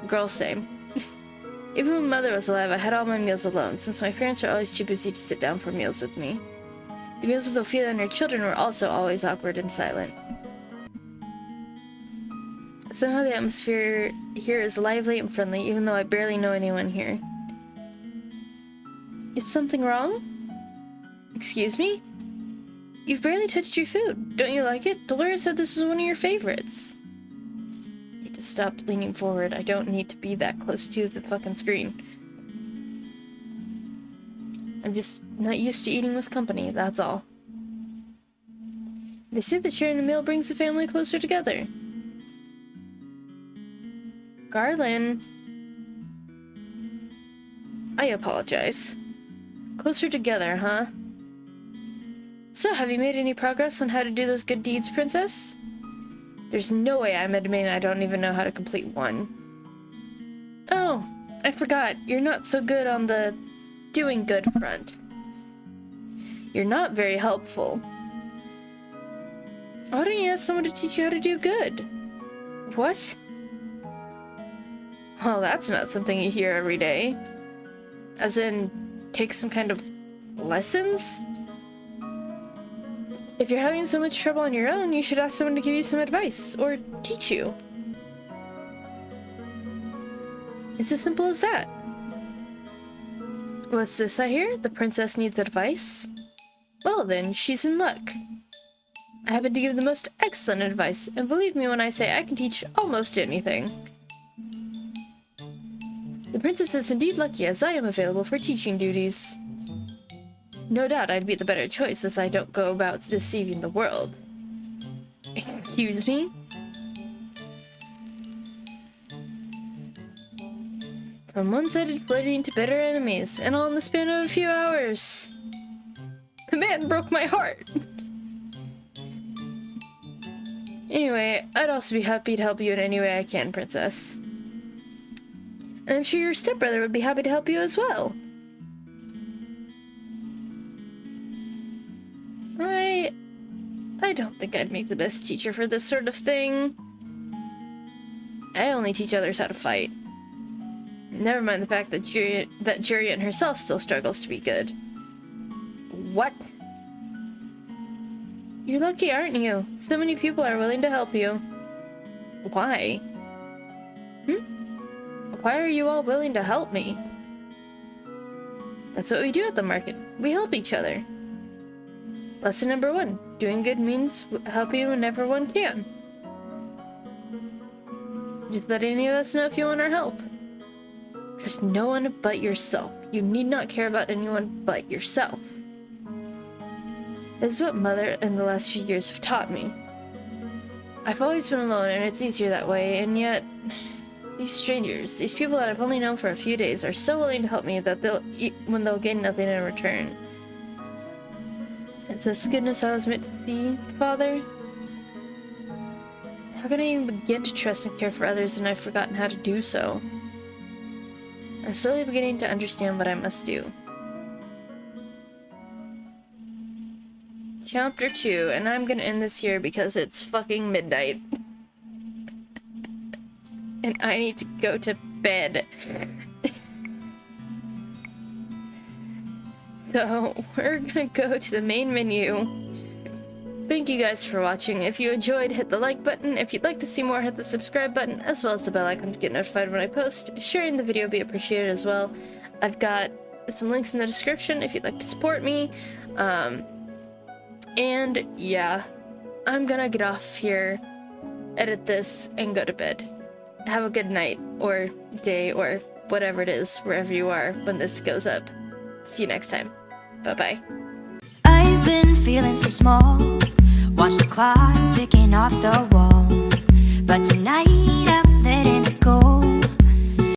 Girl, same. Even when Mother was alive, I had all my meals alone, since my parents were always too busy to sit down for meals with me. The meals with Ophelia and her children were also always awkward and silent. Somehow the atmosphere here is lively and friendly, even though I barely know anyone here. Is something wrong? Excuse me? You've barely touched your food. Don't you like it? Dolores said this was one of your favorites. I need to stop leaning forward. I don't need to be that close to the fucking screen. I'm just not used to eating with company, that's all. They say that sharing the meal brings the family closer together. Garland. I apologize. Closer together, huh? So, have you made any progress on how to do those good deeds, Princess? There's no way I'm admitting I don't even know how to complete one. Oh, I forgot. You're not so good on the doing good front. You're not very helpful. Why don't you ask someone to teach you how to do good? What? Well, that's not something you hear every day. As in, take some kind of lessons? If you're having so much trouble on your own, you should ask someone to give you some advice, or teach you. It's as simple as that. What's this I hear? The princess needs advice? Well then, she's in luck. I happen to give the most excellent advice, and believe me when I say I can teach almost anything. The princess is indeed lucky, as I am available for teaching duties. No doubt I'd be the better choice, as I don't go about deceiving the world. Excuse me? From one-sided flirting to bitter enemies, and all in the span of a few hours. The man broke my heart. Anyway, I'd also be happy to help you in any way I can, Princess. And I'm sure your stepbrother would be happy to help you as well. I don't think I'd make the best teacher for this sort of thing. I only teach others how to fight. Never mind the fact that Jurian herself still struggles to be good. What? You're lucky, aren't you? So many people are willing to help you. Why? Why are you all willing to help me? That's what we do at the market. We help each other. Lesson number 1. Doing good means helping whenever one can. Just let any of us know if you want our help. There's no one but yourself. You need not care about anyone but yourself. This is what Mother in the last few years have taught me. I've always been alone, and it's easier that way, and yet these strangers, these people that I've only known for a few days, are so willing to help me that when they'll gain nothing in return. Is this goodness I was meant to see, Father? How can I even begin to trust and care for others when I've forgotten how to do so? I'm slowly beginning to understand what I must do. Chapter 2, and I'm gonna end this here because it's fucking midnight. And I need to go to bed. So, we're gonna go to the main menu. Thank you guys for watching. If you enjoyed, hit the like button. If you'd like to see more, hit the subscribe button, as well as the bell icon to get notified when I post. Sharing the video would be appreciated as well. I've got some links in the description if you'd like to support me. And yeah, I'm gonna get off here, edit this, and go to bed. Have a good night, or day, or whatever it is, wherever you are when this goes up. See you next time. Bye-bye. I've been feeling so small. Watch the clock ticking off the wall. But tonight